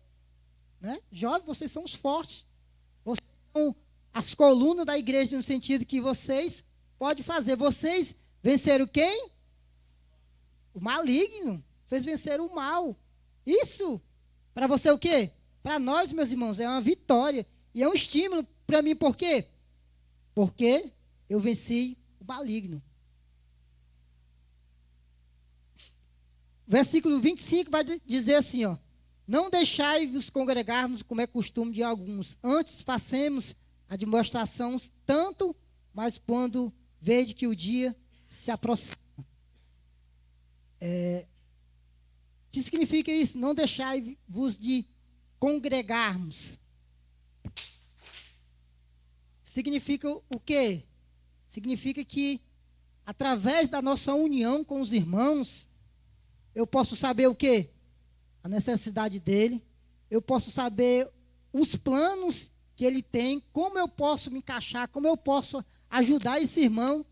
Né? Jovens, vocês são os fortes. Vocês são as colunas da igreja, no sentido que vocês podem fazer. Vocês venceram quem? O maligno. Vocês venceram o mal. Isso, para você o quê? Para nós, meus irmãos, é uma vitória. E é um estímulo para mim, por quê? Porque eu venci o maligno. Versículo 25 vai dizer assim, ó. Não deixai-vos congregarmos, como é costume de alguns. Antes façamos a demonstração tanto, mas quando vede que o dia se aproxima. O que significa isso? Não deixai-vos de congregarmos. Significa o quê? Significa que, através da nossa união com os irmãos, eu posso saber o quê? A necessidade dele. Eu posso saber os planos que ele tem, como eu posso me encaixar, como eu posso ajudar esse irmão.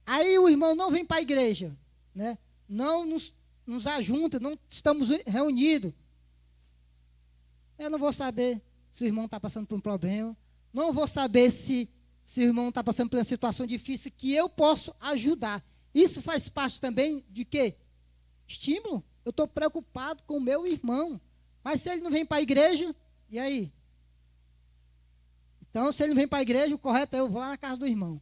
Aí o irmão não vem para a igreja, né? Não nos ajunta, não estamos reunidos. Eu não vou saber se o irmão está passando por um problema. Não vou saber se o irmão está passando por uma situação difícil que eu posso ajudar. Isso faz parte também de quê? Estímulo. Eu estou preocupado com o meu irmão. Mas se ele não vem para a igreja, e aí? Então, se ele não vem para a igreja, o correto é eu vou lá na casa do irmão.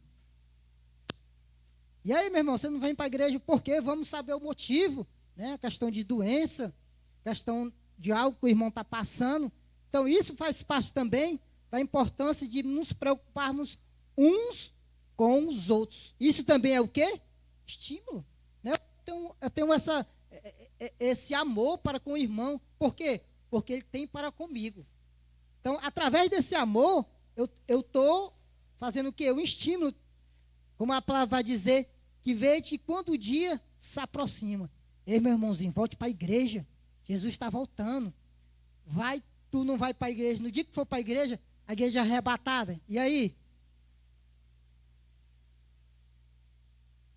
E aí, meu irmão, você não vem para a igreja por quê? Vamos saber o motivo, né? Questão de doença, questão de algo que o irmão está passando. Então, isso faz parte também da importância de nos preocuparmos uns com os outros. Isso também é o quê? Estímulo. Né? Eu tenho esse amor para com o irmão. Por quê? Porque ele tem para comigo. Então, através desse amor, eu estou fazendo o quê? Um estímulo. Como a palavra vai dizer, que veja quando o dia se aproxima. Ei, meu irmãozinho, volte para a igreja. Jesus está voltando. Tu não vai para a igreja. No dia que for para a igreja é arrebatada. E aí?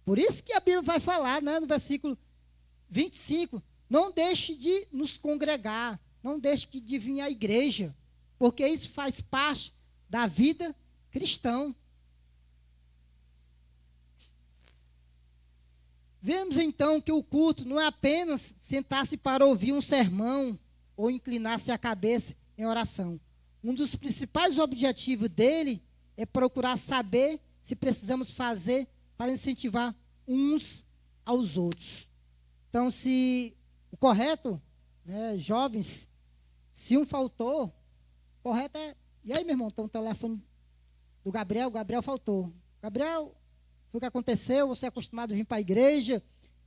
Por isso que a Bíblia vai falar, né, no versículo 25. Não deixe de nos congregar. Não deixe de vir à igreja. Porque isso faz parte da vida cristã. Vemos então que o culto não é apenas sentar-se para ouvir um sermão ou inclinar-se a cabeça em oração. Um dos principais objetivos dele é procurar saber se precisamos fazer para incentivar uns aos outros. Então, se o correto, né, jovens, se um faltou, o correto é... E aí, meu irmão, tem um telefone do Gabriel, o Gabriel faltou. Gabriel... Foi o que aconteceu, você é acostumado a vir para a igreja.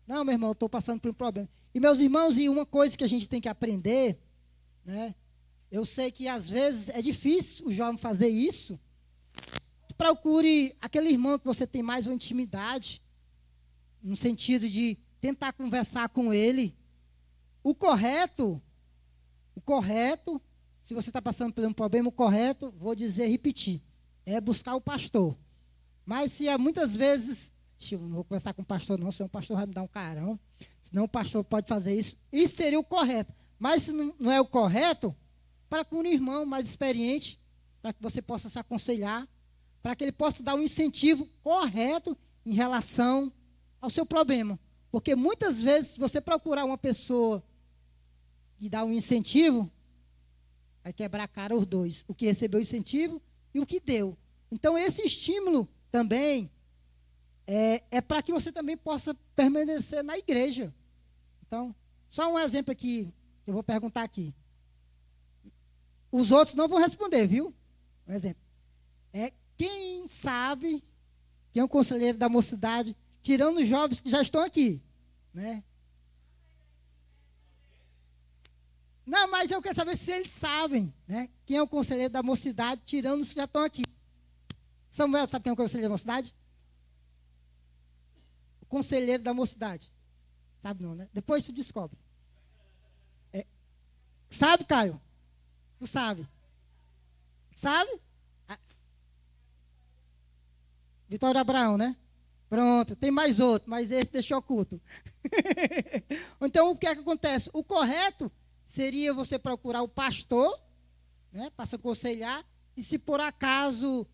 Não, meu irmão, eu estou passando por um problema. E meus irmãos, e uma coisa que a gente tem que aprender, né? Eu sei que às vezes é difícil o jovem fazer isso. Procure aquele irmão que você tem mais uma intimidade, no sentido de tentar conversar com ele. O correto, se você está passando por um problema, o correto, vou dizer, repetir, é buscar o pastor. Mas se muitas vezes, eu não vou conversar com o pastor não, senão o pastor vai me dar um carão, senão o pastor pode fazer isso, isso seria o correto. Mas se não é o correto, para com um irmão mais experiente, para que você possa se aconselhar, para que ele possa dar um incentivo correto em relação ao seu problema. Porque muitas vezes, se você procurar uma pessoa e dar um incentivo, vai quebrar a cara os dois, o que recebeu o incentivo e o que deu. Então, esse estímulo também é para que você também possa permanecer na igreja. Então, só um exemplo aqui, eu vou perguntar aqui. Os outros não vão responder, viu? Um exemplo. Quem sabe Quem é o conselheiro da mocidade? Tirando os jovens que já estão aqui, né? Não, mas eu quero saber se eles sabem, né? Quem é o conselheiro da mocidade, tirando os que já estão aqui. Samuel, sabe quem é o conselheiro da mocidade? O conselheiro da mocidade. Sabe não, né? Depois tu descobre. É. Sabe, Caio? Tu sabe? Sabe? Ah, Vitório Abraão, né? Pronto, tem mais outro, mas esse deixou oculto. Então, o que é que acontece? O correto seria você procurar o pastor, né, para se aconselhar, e se por acaso,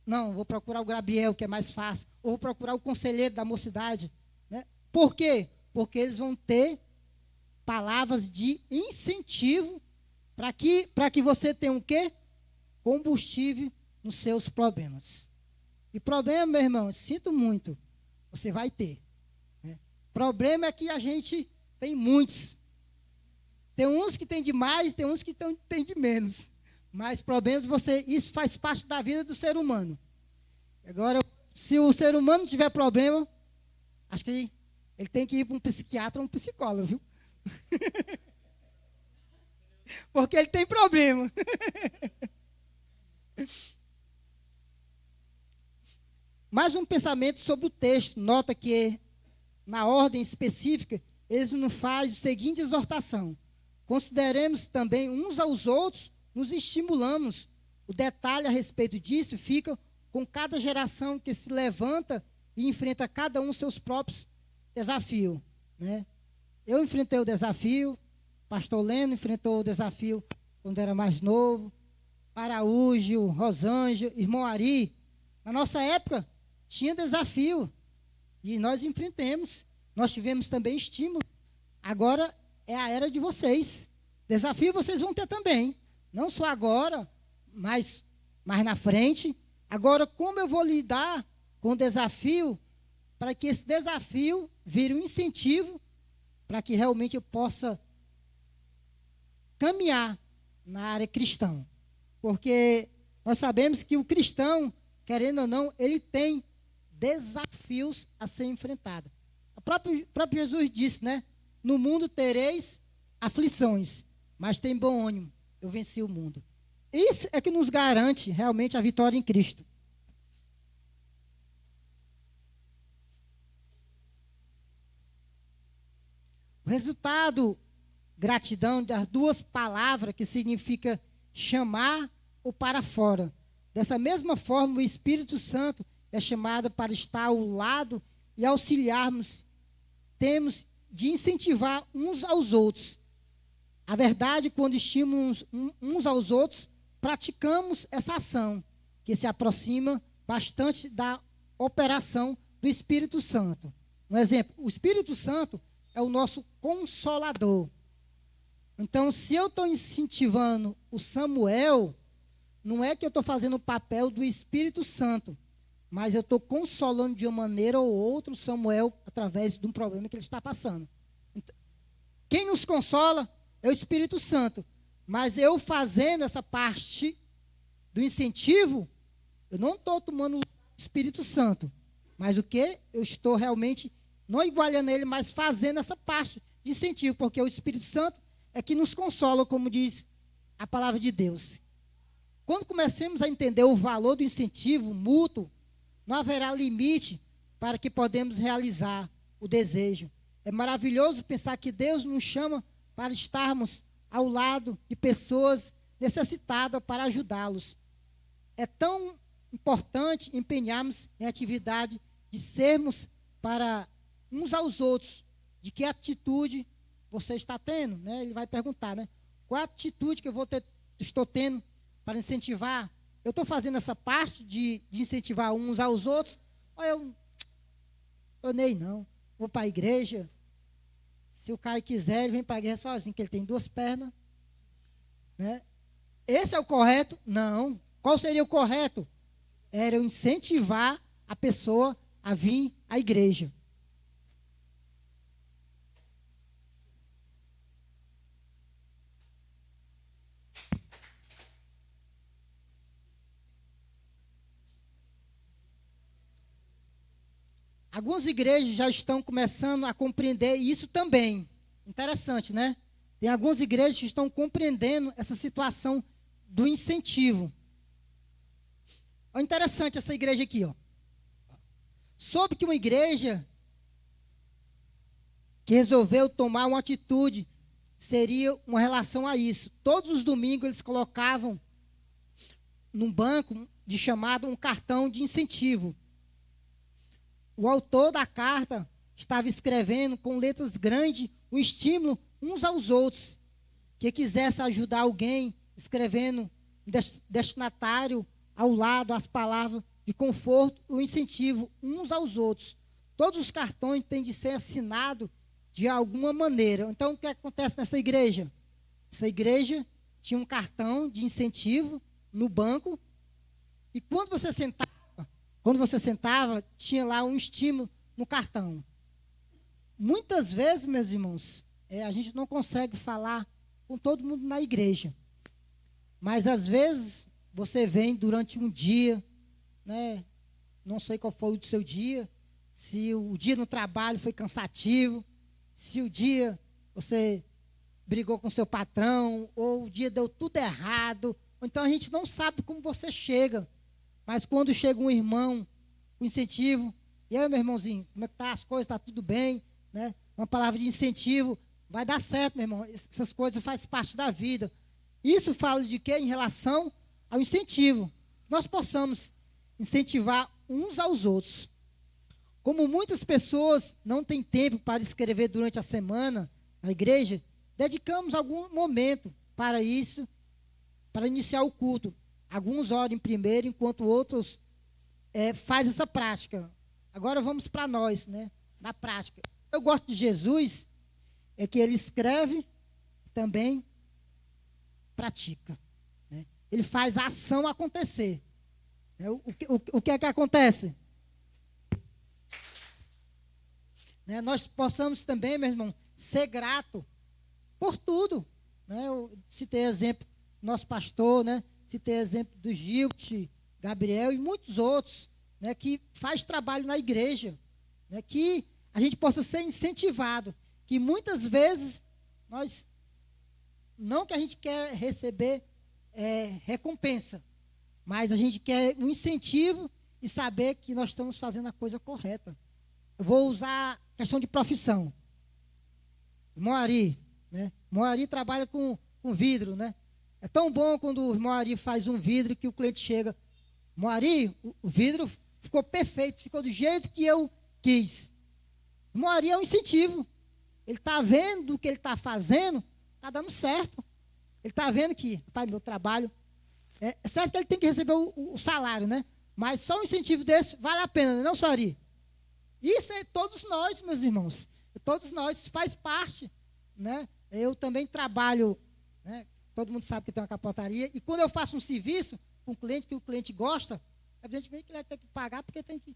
não, vou procurar o Gabriel, que é mais fácil, ou vou procurar o conselheiro da mocidade, né? Por quê? Porque eles vão ter palavras de incentivo para que você tenha o quê? Combustível nos seus problemas. E problema, meu irmão, sinto muito, você vai ter, né? Problema é que a gente tem muitos. Tem uns que tem de mais, tem uns que tem de menos. Mas problemas, isso faz parte da vida do ser humano. Agora, se o ser humano tiver problema, acho que ele tem que ir para um psiquiatra ou um psicólogo, viu? Porque ele tem problema. Mais um pensamento sobre o texto. Nota que, na ordem específica, eles nos faz a seguinte exortação: consideremos também uns aos outros, nos estimulamos. O detalhe a respeito disso fica com cada geração que se levanta e enfrenta cada um seus próprios desafios, né? Eu enfrentei o desafio, pastor Leno enfrentou o desafio quando era mais novo, Araújo, Rosângela, irmão Ari. Na nossa época, tinha desafio e nós enfrentamos. Nós tivemos também estímulo. Agora é a era de vocês. Desafio vocês vão ter também. Não só agora, mas mais na frente. Agora, como eu vou lidar com o desafio para que esse desafio vire um incentivo para que realmente eu possa caminhar na área cristã? Porque nós sabemos que o cristão, querendo ou não, ele tem desafios a ser enfrentado. O próprio Jesus disse, né? No mundo tereis aflições, mas tem bom ânimo, eu venci o mundo. Isso é que nos garante realmente a vitória em Cristo. O resultado, gratidão, das duas palavras que significa chamar ou para fora. Dessa mesma forma, o Espírito Santo é chamado para estar ao lado e auxiliarmos. Temos de incentivar uns aos outros. A verdade, quando estimulamos uns aos outros, praticamos essa ação, que se aproxima bastante da operação do Espírito Santo. Um exemplo, o Espírito Santo é o nosso consolador. Então, se eu estou incentivando o Samuel, não é que eu estou fazendo o papel do Espírito Santo, mas eu estou consolando de uma maneira ou outra o Samuel através de um problema que ele está passando. Então, quem nos consola é o Espírito Santo. Mas eu fazendo essa parte do incentivo, eu não estou tomando o Espírito Santo. Mas o que? Eu estou realmente, não igualando ele, mas fazendo essa parte de incentivo. Porque o Espírito Santo é que nos consola, como diz a palavra de Deus. Quando começamos a entender o valor do incentivo mútuo, não haverá limite para que podemos realizar o desejo. É maravilhoso pensar que Deus nos chama para estarmos ao lado de pessoas necessitadas para ajudá-los. É tão importante empenharmos em atividade de sermos para uns aos outros. De que atitude você está tendo, né? Ele vai perguntar, né? Qual a atitude que estou tendo para incentivar? Eu estou fazendo essa parte de incentivar uns aos outros, ou eu estou nem não, vou para a igreja. Se o Caio quiser, ele vem para a igreja sozinho, que ele tem duas pernas, né? Esse é o correto? Não. Qual seria o correto? Era eu incentivar a pessoa a vir à igreja. Algumas igrejas já estão começando a compreender isso também. Interessante, né? Tem algumas igrejas que estão compreendendo essa situação do incentivo. Olha, interessante essa igreja aqui, ó. Soube que uma igreja que resolveu tomar uma atitude seria uma relação a isso. Todos os domingos eles colocavam num banco de chamado um cartão de incentivo. O autor da carta estava escrevendo com letras grandes um estímulo uns aos outros. Que quisesse ajudar alguém, escrevendo destinatário ao lado as palavras de conforto e incentivo uns aos outros. Todos os cartões têm de ser assinados de alguma maneira. Então, o que acontece nessa igreja? Essa igreja tinha um cartão de incentivo no banco e quando você sentava, tinha lá um estímulo no cartão. Muitas vezes, meus irmãos, a gente não consegue falar com todo mundo na igreja. Mas, às vezes, você vem durante um dia, né? Não sei qual foi o seu dia, se o dia no trabalho foi cansativo, se o dia você brigou com seu patrão, ou o dia deu tudo errado. Então, a gente não sabe como você chega. Mas quando chega um irmão, um incentivo, e aí, meu irmãozinho, como é que tá as coisas? Está tudo bem? Né? Uma palavra de incentivo, vai dar certo, meu irmão. Essas coisas fazem parte da vida. Isso fala de quê? Em relação ao incentivo. Nós possamos incentivar uns aos outros. Como muitas pessoas não têm tempo para escrever durante a semana na igreja, dedicamos algum momento para isso, para iniciar o culto. Alguns oram primeiro, enquanto outros fazem essa prática. Agora vamos para nós, né? Na prática. Eu gosto de Jesus, é que ele escreve, também pratica. Né? Ele faz a ação acontecer. O que é que acontece? Né? Nós possamos também, meu irmão, ser grato por tudo. Né? Eu citei exemplo do nosso pastor, né? Citei exemplo do Gilt, Gabriel e muitos outros, né? Que faz trabalho na igreja. Né? Que a gente possa ser incentivado. Que muitas vezes nós, não que a gente quer receber recompensa, mas a gente quer um incentivo e saber que nós estamos fazendo a coisa correta. Eu vou usar a questão de profissão. Moari, né? Moari trabalha com vidro, né? É tão bom quando o Moari faz um vidro que o cliente chega. Moari, o vidro ficou perfeito, ficou do jeito que eu quis. Moari é um incentivo. Ele está vendo o que ele está fazendo, está dando certo. Ele está vendo que, pai, meu trabalho, é certo que ele tem que receber o salário, né? Mas só um incentivo desse vale a pena, não, Suari? Isso é todos nós, meus irmãos. Todos nós, faz parte, né? Eu também trabalho, né? Todo mundo sabe que tem uma capotaria. E quando eu faço um serviço com um cliente que o cliente gosta, evidentemente que ele vai ter que pagar, porque tem que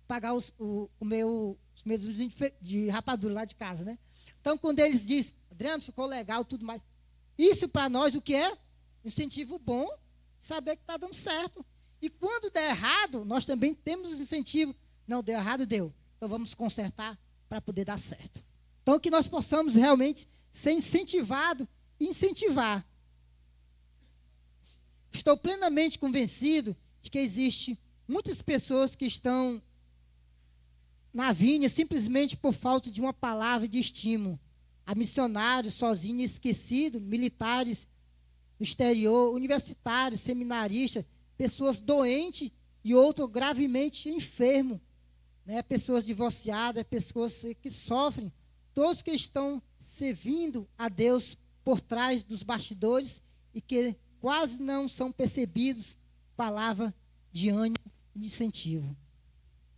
pagar os meus de rapadura lá de casa, né? Então, quando eles dizem, Adriano, ficou legal, tudo mais. Isso para nós o que é? Incentivo bom, saber que está dando certo. E quando der errado, nós também temos os incentivos. Não, deu errado, deu. Então, vamos consertar para poder dar certo. Então, que nós possamos realmente ser incentivados e incentivar. Estou plenamente convencido de que existe muitas pessoas que estão na vinha simplesmente por falta de uma palavra de estímulo. Há missionários sozinhos, esquecidos, militares no exterior, universitários, seminaristas, pessoas doentes e outros gravemente enfermos, né? Pessoas divorciadas, pessoas que sofrem, todos que estão servindo a Deus por trás dos bastidores e que quase não são percebidos palavra de ânimo e de incentivo.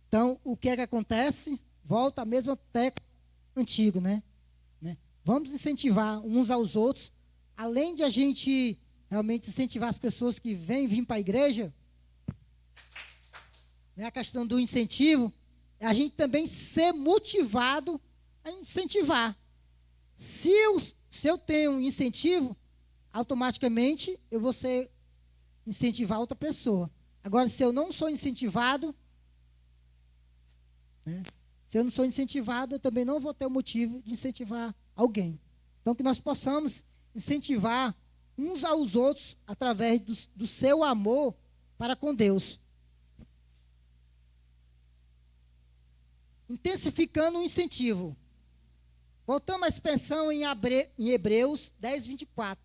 Então, o que é que acontece? Volta a mesma tecla antiga, né? Vamos incentivar uns aos outros, além de a gente realmente incentivar as pessoas que vêm para a igreja, né? A questão do incentivo, é a gente também ser motivado a incentivar. Se eu tenho um incentivo, automaticamente eu vou incentivar outra pessoa. Agora, se eu não sou incentivado, Se eu não sou incentivado, eu também não vou ter o motivo de incentivar alguém. Então, que nós possamos incentivar uns aos outros através do seu amor para com Deus. Intensificando o incentivo. Voltamos à expressão em Hebreus 10, 24.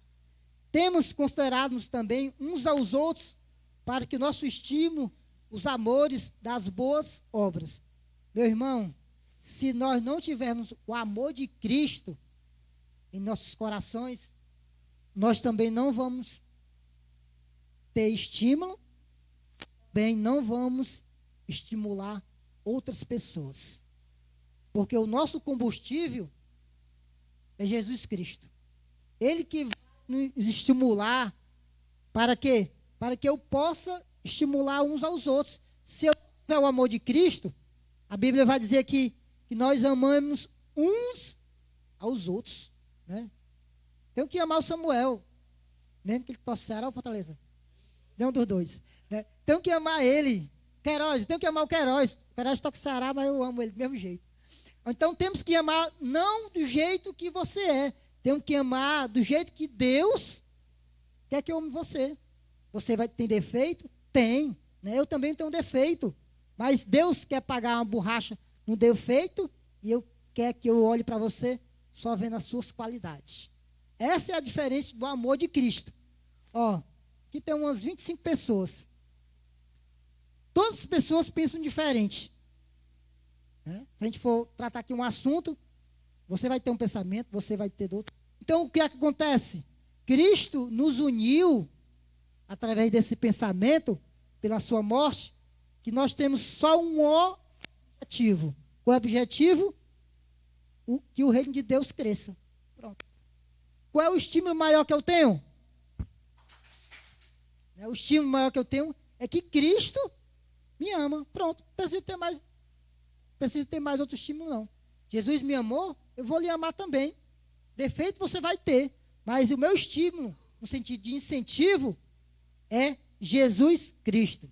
Temos considerado também uns aos outros para que nosso estímulo, os amores das boas obras. Meu irmão, se nós não tivermos o amor de Cristo em nossos corações, nós também não vamos ter estímulo, também não vamos estimular outras pessoas. Porque o nosso combustível é Jesus Cristo. Ele que vai nos estimular para quê? Para que eu possa estimular uns aos outros. Se eu tiver o amor de Cristo, a Bíblia vai dizer que nós amamos uns aos outros. Né? Tenho que amar o Samuel, mesmo que ele torce Ceará ou Fortaleza. Nenhum dos dois. Né? Tenho que amar ele. Queiroz, tenho que amar o Queiroz. O Queiroz toca Ceará, mas eu amo ele do mesmo jeito. Então temos que amar não do jeito que você é. Temos que amar do jeito que Deus quer que eu ame você. Você ter defeito? Tem. Né? Eu também tenho defeito. Mas Deus quer pagar uma borracha no defeito e eu quer que eu olhe para você só vendo as suas qualidades. Essa é a diferença do amor de Cristo. Ó, aqui tem umas 25 pessoas. Todas as pessoas pensam diferente. Né? Se a gente for tratar aqui um assunto, você vai ter um pensamento, você vai ter outro. Então, o que é que acontece? Cristo nos uniu, através desse pensamento, pela sua morte, que nós temos só um objetivo. O objetivo? Que o reino de Deus cresça. Pronto. Qual é o estímulo maior que eu tenho? O estímulo maior que eu tenho é que Cristo me ama. Pronto. Não preciso ter mais outro estímulo, não. Jesus me amou, eu vou lhe amar também. Defeito você vai ter. Mas o meu estímulo, no sentido de incentivo, é Jesus Cristo.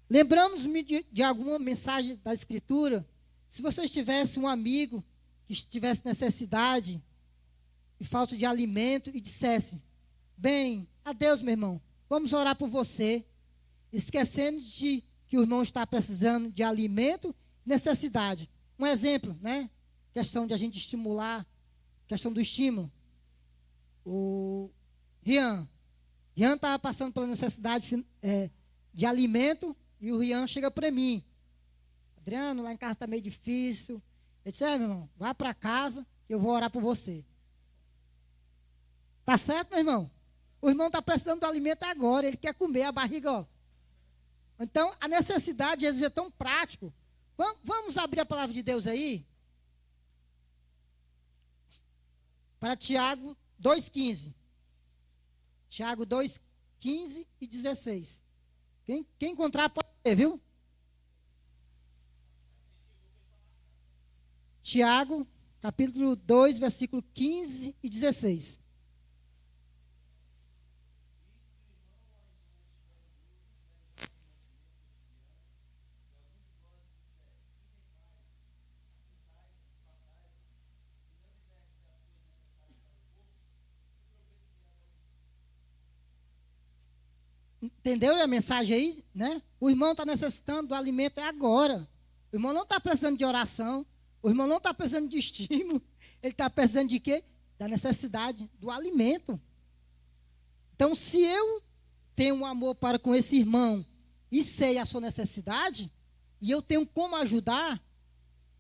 Lembramos-me de alguma mensagem da Escritura. Se você tivesse um amigo que tivesse necessidade e falta de alimento e dissesse: bem, adeus, meu irmão, vamos orar por você, esquecendo de que o irmão está precisando de alimento e necessidade. Um exemplo, né? Questão de a gente estimular, questão do estímulo. O Rian estava passando pela necessidade de alimento e o Rian chega para mim: Adriano, lá em casa está meio difícil. Eu disse: meu irmão, vá para casa que eu vou orar por você. Tá certo, meu irmão? O irmão está precisando do alimento agora, ele quer comer, a barriga, ó. Então, a necessidade de Jesus é tão prático. Vamos abrir a palavra de Deus aí? Para Tiago 2,15. Tiago 2,15 e 16. Quem encontrar pode ler, viu? Tiago, capítulo 2, versículo 15 e 16. Entendeu a mensagem aí, né? O irmão está necessitando do alimento agora. O irmão não está precisando de oração. O irmão não está precisando de estímulo. Ele está precisando de quê? Da necessidade do alimento. Então, se eu tenho um amor para com esse irmão e sei a sua necessidade, e eu tenho como ajudar,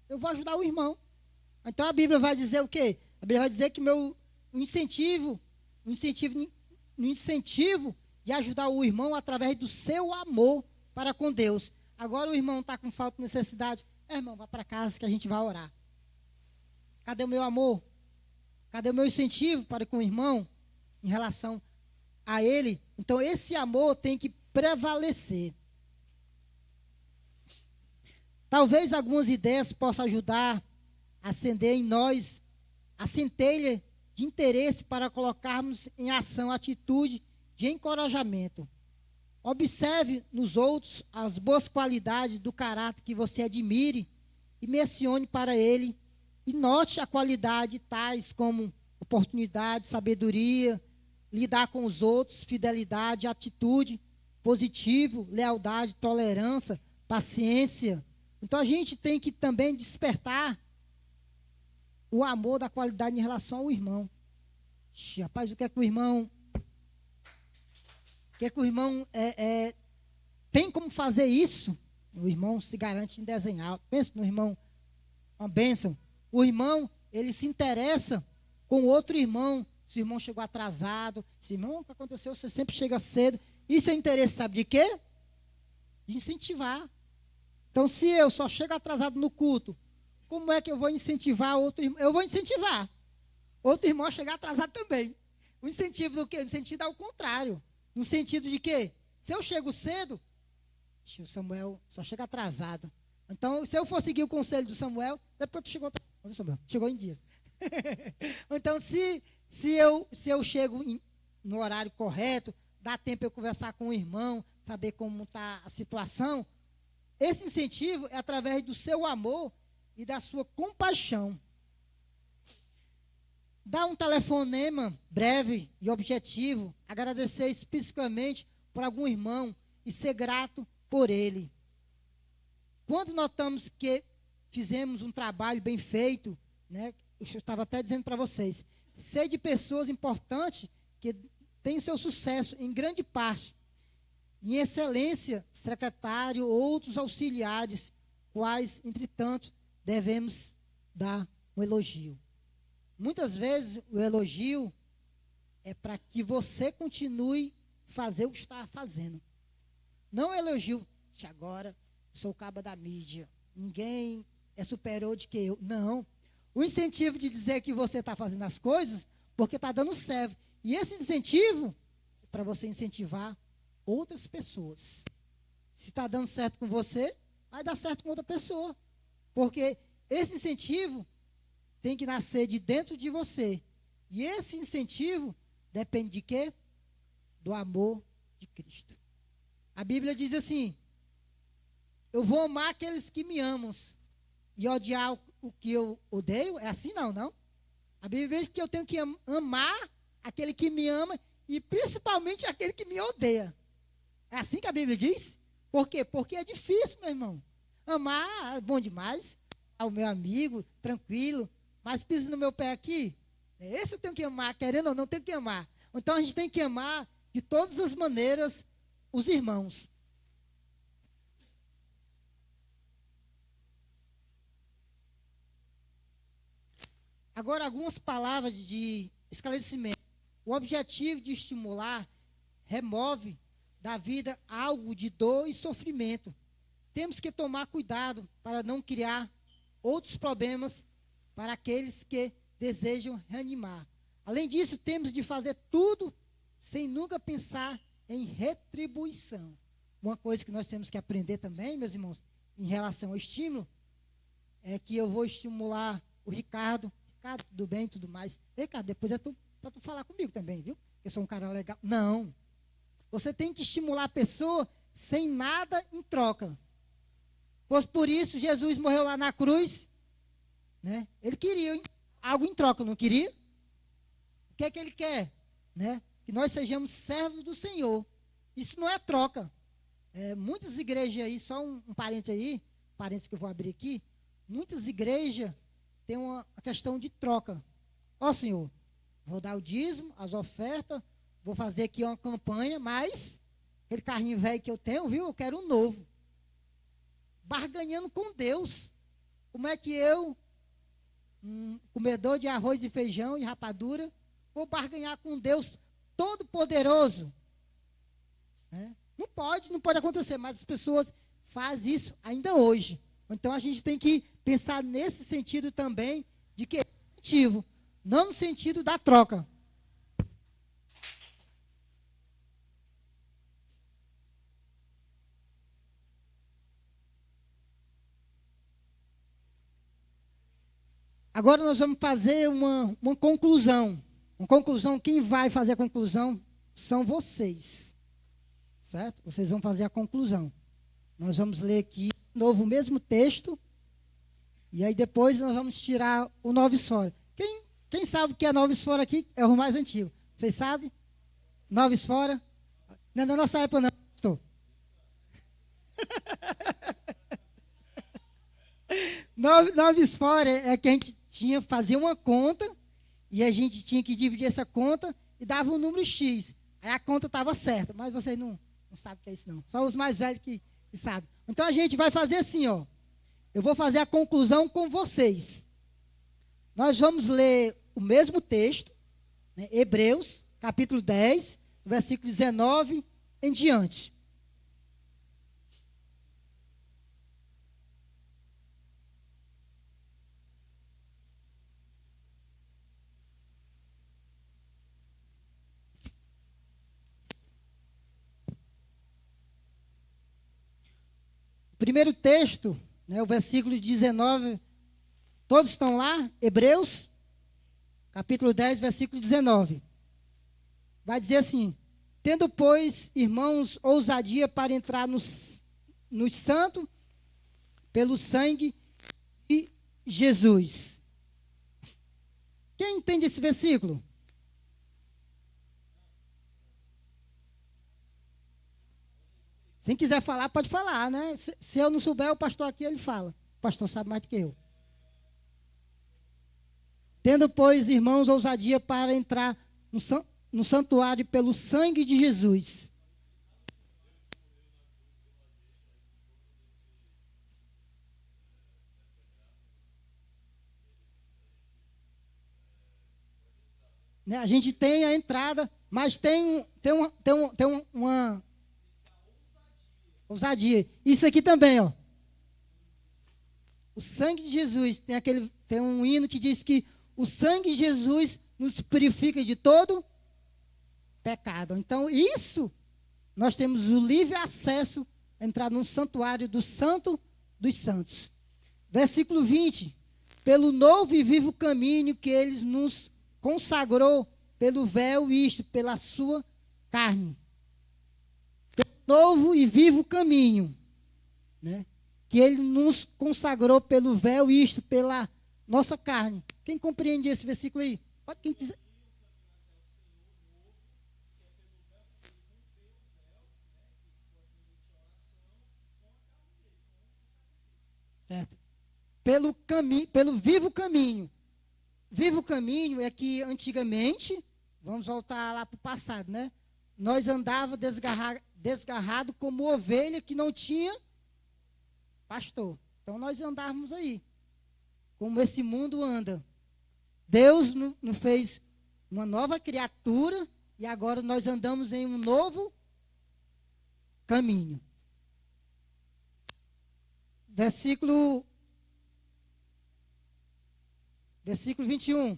eu vou ajudar o irmão. Então, a Bíblia vai dizer o quê? A Bíblia vai dizer que o incentivo de ajudar o irmão através do seu amor para com Deus. Agora o irmão está com falta de necessidade. Irmão, vá para casa que a gente vai orar. Cadê o meu amor? Cadê o meu incentivo para com o irmão em relação a ele? Então esse amor tem que prevalecer. Talvez algumas ideias possam ajudar a acender em nós a centelha de interesse para colocarmos em ação a atitude de encorajamento. Observe nos outros as boas qualidades do caráter que você admire e mencione para ele. E note a qualidade tais como oportunidade, sabedoria, lidar com os outros, fidelidade, atitude, positivo, lealdade, tolerância, paciência. Então a gente tem que também despertar o amor da qualidade em relação ao irmão. Rapaz, o que é que o irmão... O que é que o irmão tem como fazer isso? O irmão se garante em desenhar. Pensa no irmão, uma bênção. O irmão, ele se interessa com outro irmão. Se o irmão chegou atrasado, se o irmão, o que aconteceu? Você sempre chega cedo. Isso é interesse, sabe de quê? De incentivar. Então, se eu só chego atrasado no culto, como é que eu vou incentivar outro irmão? Eu vou incentivar outro irmão a chegar atrasado também. O incentivo do quê? O incentivo ao contrário. No sentido de que, se eu chego cedo, o Samuel só chega atrasado. Então, se eu for seguir o conselho do Samuel, depois tu chegou atrasado, Samuel, chegou em dias. Então, se eu chego no horário correto, dá tempo eu conversar com o irmão, saber como está a situação, esse incentivo é através do seu amor e da sua compaixão. Dá um telefonema breve e objetivo, agradecer especificamente por algum irmão e ser grato por ele. Quando notamos que fizemos um trabalho bem feito, né, eu estava até dizendo para vocês, sei de pessoas importantes que têm o seu sucesso em grande parte, em excelência, secretário, outros auxiliares, quais, entretanto, devemos dar um elogio. Muitas vezes o elogio é para que você continue a fazer o que está fazendo. Não elogio, agora sou o cabo da mídia, ninguém é superior de que eu. Não. O incentivo de dizer que você está fazendo as coisas porque está dando certo. E esse incentivo é para você incentivar outras pessoas. Se está dando certo com você, vai dar certo com outra pessoa. Porque esse incentivo tem que nascer de dentro de você. E esse incentivo depende de quê? Do amor de Cristo. A Bíblia diz assim, eu vou amar aqueles que me amam e odiar o que eu odeio. É assim não? A Bíblia diz que eu tenho que amar aquele que me ama e principalmente aquele que me odeia. É assim que a Bíblia diz? Por quê? Porque é difícil, meu irmão. Amar é bom demais. Ao meu amigo, tranquilo. Mas pisa no meu pé aqui. Esse eu tenho que amar, querendo ou não, tenho que amar. Então a gente tem que amar de todas as maneiras os irmãos. Agora, algumas palavras de esclarecimento. O objetivo de estimular remove da vida algo de dor e sofrimento. Temos que tomar cuidado para não criar outros problemas para aqueles que desejam reanimar. Além disso, temos de fazer tudo sem nunca pensar em retribuição. Uma coisa que nós temos que aprender também, meus irmãos, em relação ao estímulo, é que eu vou estimular o Ricardo. Ricardo, tudo bem, tudo mais. Ricardo, depois é para tu falar comigo também, viu? Eu sou um cara legal. Não. Você tem que estimular a pessoa sem nada em troca. Pois por isso Jesus morreu lá na cruz, né? Ele queria algo em troca, não queria? O que é que ele quer? Né? Que nós sejamos servos do Senhor. Isso não é troca. Muitas igrejas aí, só um parênteses aí, parênteses que eu vou abrir aqui, muitas igrejas têm uma questão de troca. Ó Senhor, vou dar o dízimo, as ofertas, vou fazer aqui uma campanha, mas aquele carrinho velho que eu tenho, viu? Eu quero um novo. Barganhando com Deus. Como é que eu, comedor de arroz e feijão e rapadura, vou barganhar com Deus Todo-Poderoso? Né? Não pode acontecer, mas as pessoas fazem isso ainda hoje. Então a gente tem que pensar nesse sentido também, de que é positivo, não no sentido da troca. Agora nós vamos fazer uma conclusão. Uma conclusão, quem vai fazer a conclusão são vocês. certo? Vocês vão fazer a conclusão. Nós vamos ler aqui de novo o mesmo texto, e aí depois nós vamos tirar o Noves Fora. Quem sabe o que é Noves Fora aqui é o mais antigo. Vocês sabem? Noves Fora? Não é da nossa época não, pastor. Noves Fora é que a gente fazia uma conta, e a gente tinha que dividir essa conta e dava um número X. Aí a conta estava certa, mas vocês não sabem o que é isso não. Só os mais velhos que sabem. Então a gente vai fazer assim, ó. Eu vou fazer a conclusão com vocês. Nós vamos ler o mesmo texto, né, Hebreus, capítulo 10, versículo 19 em diante. Primeiro texto, né, o versículo 19, todos estão lá? Hebreus, capítulo 10, versículo 19. Vai dizer assim: tendo, pois, irmãos, ousadia para entrar nos santos pelo sangue de Jesus. Quem entende esse versículo? Quem quiser falar, pode falar, né? Se eu não souber, o pastor aqui, ele fala. O pastor sabe mais do que eu. Tendo, pois, irmãos, ousadia para entrar no santuário pelo sangue de Jesus. Né? A gente tem a entrada, mas tem uma ousadia. Isso aqui também, ó. O sangue de Jesus, tem um hino que diz que o sangue de Jesus nos purifica de todo pecado. Então, isso, nós temos o livre acesso a entrar no santuário do Santo dos Santos. Versículo 20. Pelo novo e vivo caminho que ele nos consagrou pelo véu, isto, pela sua carne. Novo e vivo caminho, né? Que ele nos consagrou pelo véu, isto, pela nossa carne. Quem compreende esse versículo aí? Pode quem quiser. Certo. Pelo vivo caminho. Vivo caminho é que antigamente, vamos voltar lá para o passado, né? Nós andávamos desgarrado como ovelha que não tinha pastor. Então nós andávamos aí, como esse mundo anda. Deus nos fez uma nova criatura e agora nós andamos em um novo caminho. Versículo 21.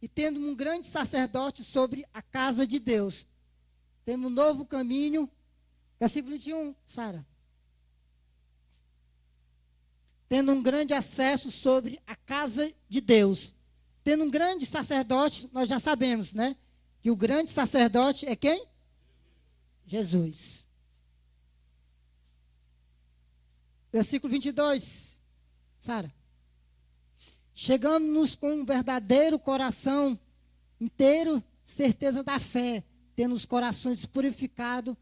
E tendo um grande sacerdote sobre a casa de Deus. Temos um novo caminho. Versículo 21, Sara. Tendo um grande acesso sobre a casa de Deus. Tendo um grande sacerdote, nós já sabemos, né? Que o grande sacerdote é quem? Jesus. Versículo 22, Sara. Chegamos com um verdadeiro coração inteiro, certeza da fé, tendo os corações purificados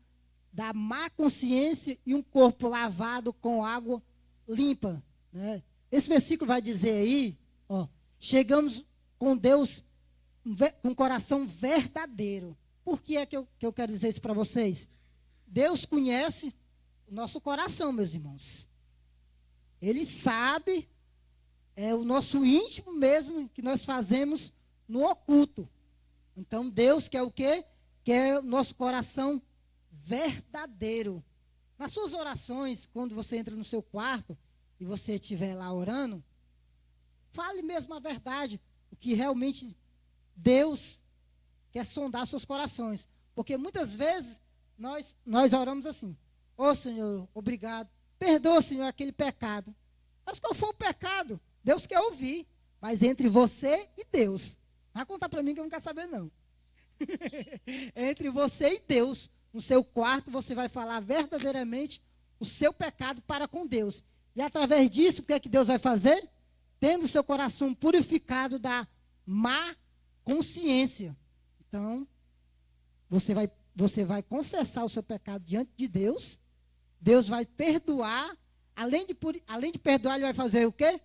da má consciência e um corpo lavado com água limpa. Né? Esse versículo vai dizer aí, ó, chegamos com Deus com um coração verdadeiro. Por que é que eu quero dizer isso para vocês? Deus conhece o nosso coração, meus irmãos. Ele sabe, é o nosso íntimo mesmo que nós fazemos no oculto. Então Deus quer o quê? Quer o nosso coração verdadeiro. Nas suas orações, quando você entra no seu quarto e você estiver lá orando, fale mesmo a verdade, o que realmente Deus quer sondar seus corações. Porque muitas vezes nós oramos assim: ô Senhor, obrigado, perdoa, Senhor, aquele pecado. Mas qual foi o pecado? Deus quer ouvir, mas entre você e Deus. Vai contar para mim que eu não quero saber não. Entre você e Deus, no seu quarto, você vai falar verdadeiramente o seu pecado para com Deus. E através disso, o que é que Deus vai fazer? Tendo o seu coração purificado da má consciência. Então, você vai confessar o seu pecado diante de Deus. Deus vai perdoar. Além de perdoar, ele vai fazer o quê?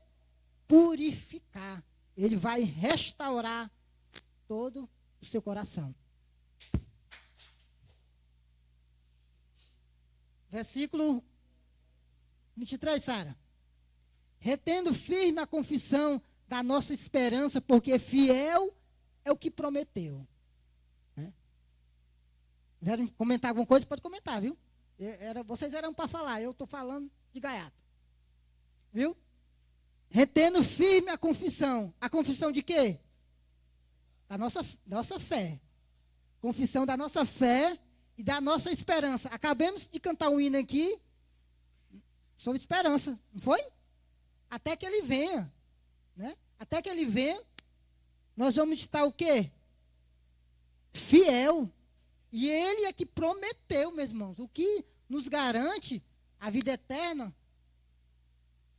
Purificar. Ele vai restaurar todo o seu coração. Versículo 23, Sara. Retendo firme a confissão da nossa esperança, porque fiel é o que prometeu. Quiserem comentar alguma coisa, pode comentar, viu? Vocês eram para falar, eu estou falando de gaiato. Viu? Retendo firme a confissão. A confissão de quê? Da nossa fé. Confissão da nossa fé e da nossa esperança. Acabamos de cantar um hino aqui sobre esperança, não foi? Até que ele venha, né? Até que ele venha, nós vamos estar o quê? Fiel. E ele é que prometeu, meus irmãos. O que nos garante a vida eterna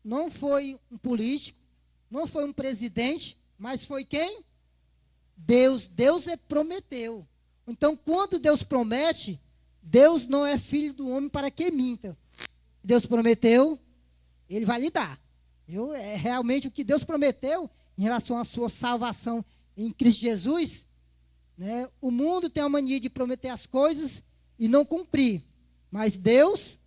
não foi um político, não foi um presidente, mas foi quem? Deus. Deus prometeu. Então, quando Deus promete, Deus não é filho do homem para que minta. Deus prometeu, ele vai lhe dar. É realmente o que Deus prometeu em relação à sua salvação em Cristo Jesus. Né? O mundo tem a mania de prometer as coisas e não cumprir. Mas Deus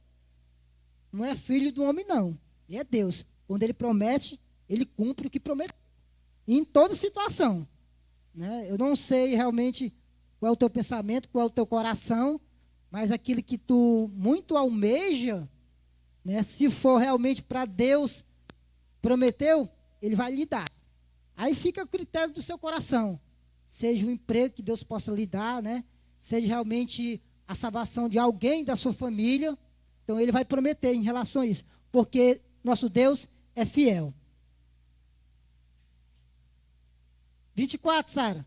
não é filho do homem, não. Ele é Deus. Quando ele promete, ele cumpre o que prometeu. Em toda situação. Né? Eu não sei realmente qual é o teu pensamento, qual é o teu coração, mas aquilo que tu muito almeja, né? Se for realmente para Deus prometeu, ele vai lhe dar. Aí fica o critério do seu coração. Seja o emprego que Deus possa lhe dar, né? Seja realmente a salvação de alguém da sua família. Então ele vai prometer em relação a isso. Porque nosso Deus é fiel. 24, Sara.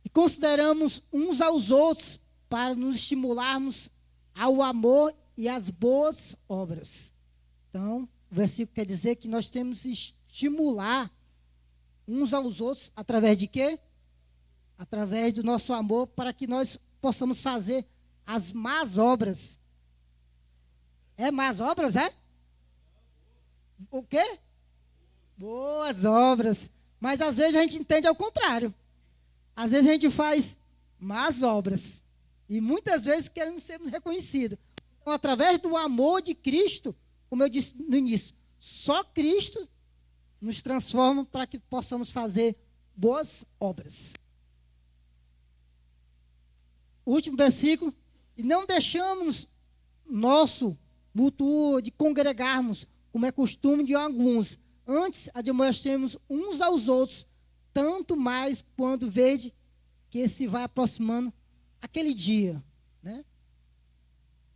E consideramos uns aos outros para nos estimularmos ao amor e às boas obras. Então, o versículo quer dizer que nós temos que estimular uns aos outros através de quê? Através do nosso amor, para que nós possamos fazer as más obras. É más obras, é? O quê? Boas obras. Mas às vezes a gente entende ao contrário. Às vezes a gente faz más obras. E muitas vezes queremos ser reconhecidos. Então, através do amor de Cristo, como eu disse no início, só Cristo nos transforma para que possamos fazer boas obras. Último versículo. E não deixamos nosso mútuo de congregarmos, como é costume de alguns. Antes, admoestemos uns aos outros, tanto mais quando vede que se vai aproximando aquele dia, né?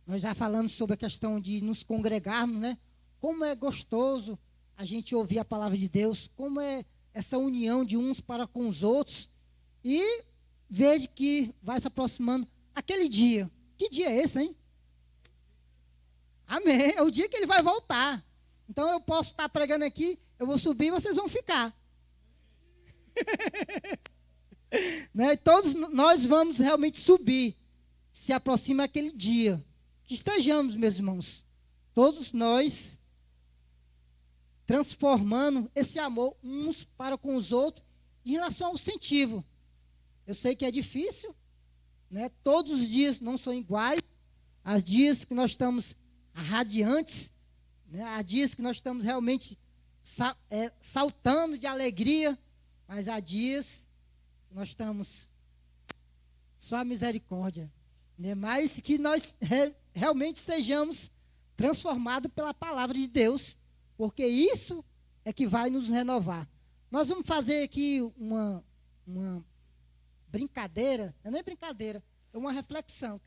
Nós já falamos sobre a questão de nos congregarmos, né? Como é gostoso a gente ouvir a palavra de Deus, como é essa união de uns para com os outros. E veja que vai se aproximando aquele dia. Que dia é esse, hein? Amém. É o dia que ele vai voltar. Então eu posso estar pregando aqui, eu vou subir e vocês vão ficar. Né? Todos nós vamos realmente subir. Se aproxima aquele dia. Que estejamos, meus irmãos, todos nós transformando esse amor uns para com os outros em relação ao incentivo. Eu sei que é difícil, né? Todos os dias não são iguais. Há dias que nós estamos radiantes, né? Há dias que nós estamos realmente saltando de alegria, mas há dias que nós estamos só a misericórdia, né? Mas que nós realmente sejamos transformados pela palavra de Deus, porque isso é que vai nos renovar. Nós vamos fazer aqui uma brincadeira, não é nem brincadeira, é uma reflexão.